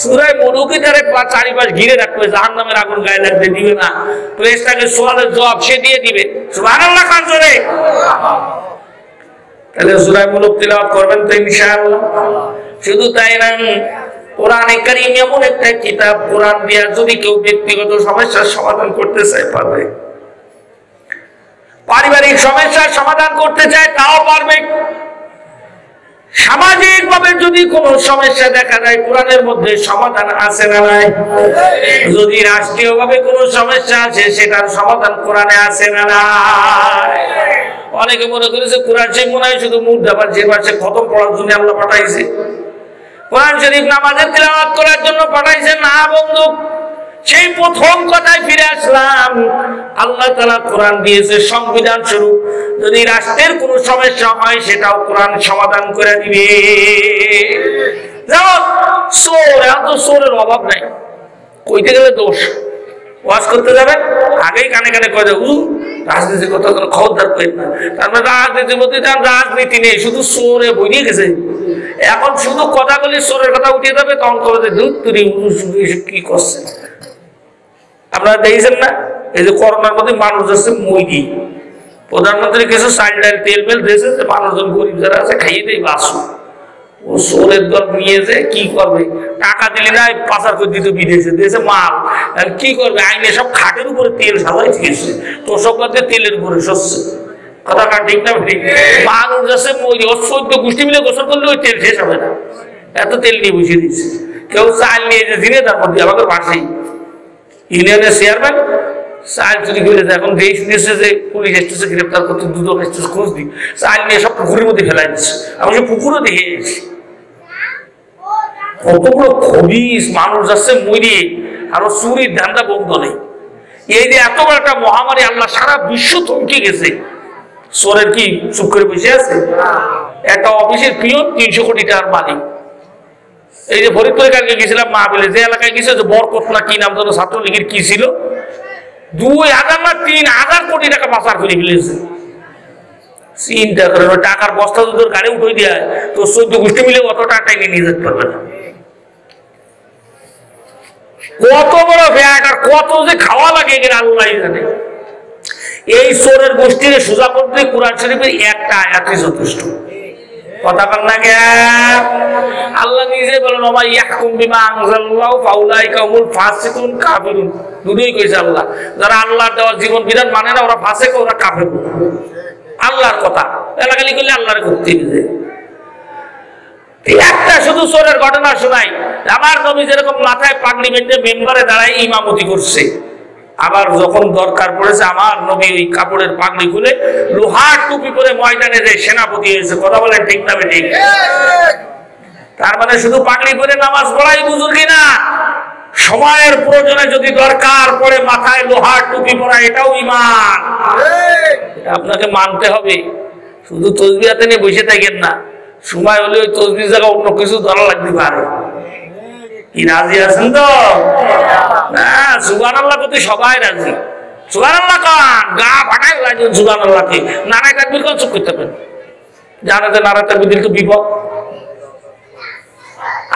সূরা মুলুকি তারে চারিপাশ ঘিরে রাখবে, জাহান্নামের আগুন গায়ে লাগতে দিবে না। ফেরেশতাকে সওয়ালের জবাব সে দিয়ে দিবে। সুবহানাল্লাহ কান জোরে। তাহলে সূরা মুলুক তিলাওয়াত করবেন তো ইনশাআল্লাহ। শুধু তাই না, কোরআনে কারীম এমন একটা কিতাব, কোরআন দিয়ে যদি কেউ ব্যক্তিগত সমস্যার সমাধান করতে চায় পারবে, পারিবারিক সমস্যার সমাধান করতে চায় তাও পারবে, সামাজিক ভাবে যদি কোনো সমস্যা দেখা যায় কোরআনের মধ্যে সমাধান আছে না নাই? যদি রাষ্ট্রীয় ভাবে কোনো সমস্যা আছে সেটার সমাধান কোরআনে আছে না নাই? অনেকে মনে করেছে কোরআন শরীফ মনে হয় শুধু মুর্দাবাদ যে পাশে খতম পড়ার জন্য আল্লাহ পাঠাইছে, কোরআন শরীফ নামাজের তিলাওয়াত করার জন্য পাঠাইছে না বন্ধু। সেই প্রথম কথায় ফিরে আসলাম, আল্লাহ তাআলা কোরআন দিয়েছে সংবিধান স্বরূপ, যদি রাষ্ট্রের কোনো সমস্যা হয় সেটাও কোরআন সমাধান করে দিবে। যেমন চোর, এত চোরের অভাব নাই, কইতে গেলে দোষ, ওয়াজ করতে যাবেন আগেই কানে কানে কয়ে দেয়, রাজনীতির কথা খবরদার করেন না। তার মানে রাজনীতির মধ্যে রাজনীতি নেই, শুধু চোরে বই নিয়ে গেছে। এখন শুধু কথা বলি চোরের কথা উঠে যাবে, তখন করে কি করছে। আপনারা দেখেছেন না, এই যে করোনার মধ্যে মানুষ যাচ্ছে মই দিয়ে, প্রধানমন্ত্রী কিছু চাল ডাল তেল মেল দিয়েছে, মানুষজন গরিব যারা আছে খাইয়ে দেয় বাসু। ও চোরের দল নিয়ে যে কি করবে, টাকা দিলে না পাচার করে দিত বিদেশে, দিয়েছে মাল, আর কি করবে, আইনে সব খাটের উপরে তেল সাজাই দিয়েছে, তোষক বাদে তেলের উপরে সচ্ছে। কথা ঠিক না ঠিক? মানুষ যাচ্ছে মই, ওর 14 গোষ্ঠী মিলে গোসল করলে ওই তেল শেষ হবে না, এত তেল নিয়ে বসিয়ে দিচ্ছে। কেউ চাল নিয়ে যে দিনে তার মধ্যে আমাকে বাসেই ইউনিয়নের চেয়ারম্যান চাল চুরি করে, এখন যেই শুনেছে যে পুলিশ এসেছে গ্রেপ্তার করতে, দুদক এসেছে খোঁজ দিই, চাল নিয়ে সব পুকুরের মধ্যে ফেলাই দিচ্ছে। আমি সে পুকুরও দেখে এসেছি, কতগুলো খবিস মানুষ যাচ্ছে মরিয়ে, আরো চুরির ধান্দা বন্ধ নেই। এই যে এত বড় একটা মহামারী, আল্লাহ সারা বিশ্ব থমকে গেছে, চোরের কি চুপ করে বসে আছে? একটা অফিসের পিয়ন 300 কোটি টাকার মালিক। এই যে ফরিদপুরে কালকে গেছিলাম মাহফিলে, যে এলাকায় গেছে যে বরকত না কি নাম যেন ছাত্রলীগের কি ছিল, 2000 না 3000 কোটি টাকা পাচার করে ফেলেছে। চিন্তা করেন, টাকার বস্তা যদি গাড়ি উঠে দেয় তো 14 গোষ্ঠী মিলে অত টাকা নিয়ে যেতে পারবে না। কত বড় ব্যাগ আর কত যে খাওয়া লাগে এখানে আল্লাহ জানে। এই চোরের গোষ্ঠীর সোজা করতে কোরআন শরীফের একটা আয়াতই যথেষ্ট। কথা বল না কে? আল্লাহ নিজে বলেন, ওমা ইয়াহকুম বিমা আনজালাল্লাহু ফাউলাইকা হুমুল ফাসিকুন কাফিরুন। দুটোই কইছে আল্লাহ, যারা আল্লাহর দেওয়া জীবন বিধান মানে না ওরা ফাসিক, ওরা কাফের। আল্লাহর কথা এলাকালি করলে আল্লাহর করতে দিবে। একটা শুধু চোরের ঘটনা শোনাই, আমার নবী যেরকম মাথায় পাগড়ি বেঁধে মেম্বারে দাঁড়ায় ইমামতি করছে, আবার যখন দরকার পড়েছে আমার নবী ওই কাপড়ের পাগড়ি খুলে লোহার টুপি পরে ময়দানে যে সেনাপতি হয়েছে। কথা বলেন ঠিক না ঠিক? তার মানে শুধু পাগড়ি পরে নামাজ পড়াই বুজুর্গি না, সময়ের প্রয়োজনে যদি দরকার পড়ে মাথায় লোহার টুপি পরা, এটাও ঈমান। আপনাকে মানতে হবে। শুধু তসবিহ হাতে নিয়ে বসে থাকেন না, সময় হলে ওই তসবিহ জায়গা অন্য কিছু ধরা লাগতে পারে। কি রাজি আছেন তো? না, সুবহানাল্লাহ কত সবাই রাজি। সুবহানাল্লাহ কান গা ফাটাই রাজি সুবহানাল্লাহকে। নারায়ে তাকবীর কোন চুপ করতে পারেন? জানা যে নারায়ে তাকবীর দিলে তো বিপদ।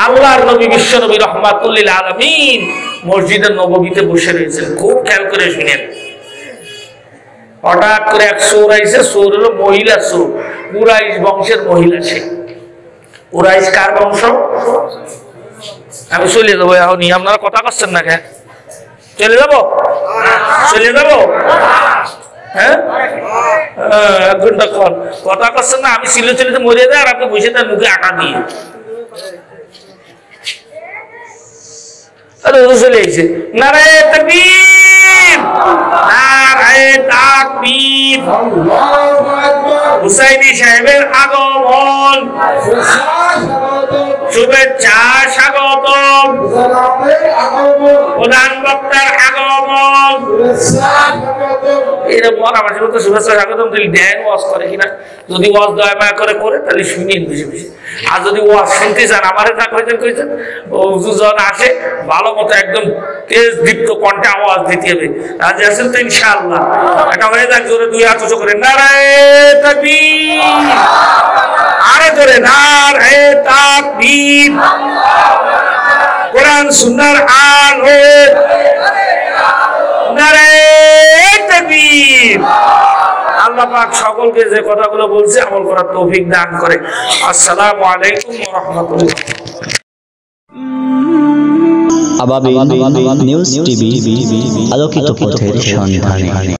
আল্লাহর নবী বিশ্ব নবী রাহমাতুল লিল আলামিন মসজিদের নববীতে বসে রয়েছেন। খুব খেয়াল করে শুনেন। হঠাৎ করে এক চোর আইছে। চোর হলো মহিলা চোর, কুরাইশ বংশের মহিলা। সে কুরাইশ কার বংশ? আমি চলে যাবো এখনই, আপনারা কথা করছেন না কেন? চলে যাবো? চলে যাবো? হ্যাঁ, 1 ঘন্টা কথা করছেন না। আমি চিলে চিলিতে মরে যাই আর আপনি বসে তার মুখে আটা দিয়ে চলে এসেছে। নারায়ে তাকবীর, নারায়ে তাকবীর। হুসাইনি সাহেবের আগমন, শুভেচ্ছা স্বাগতম, প্রধান বক্তার আগমন। এরকম আমার তো শুভেচ্ছা স্বাগতম দিলে দেন ওয়াজ করে কিনা? যদি ওয়াজ দয়া মায়া করে তাহলে শুনিয়ে বেশি বেশি। আর যদি ওয়াজ শুনতে চান, আমারে না কইতেন জন আসে ভালো মতো একদম তেজ দীপ্ত কণ্ঠে আওয়াজ দিতে হবে। রাজি আছেন তো ইনশাআল্লাহ? এটা হয়ে যাক জোরে 2 হাত উঁচু করে নারায়ে তাকবীর, আরে জোরে নারায়ে তাকবীর। কোরআন সুন্নাহর আলো, নারায়ে তাকবীর। আল্লাহ পাক সকলকে যে কথাগুলো বলছে আমল করার তৌফিক দান করে। আসসালামু আলাইকুম ওয়া রাহমাতুল্লাহ।
আবাবিল নিউজ টিভি, আলোকিত পথের সন্ধানে।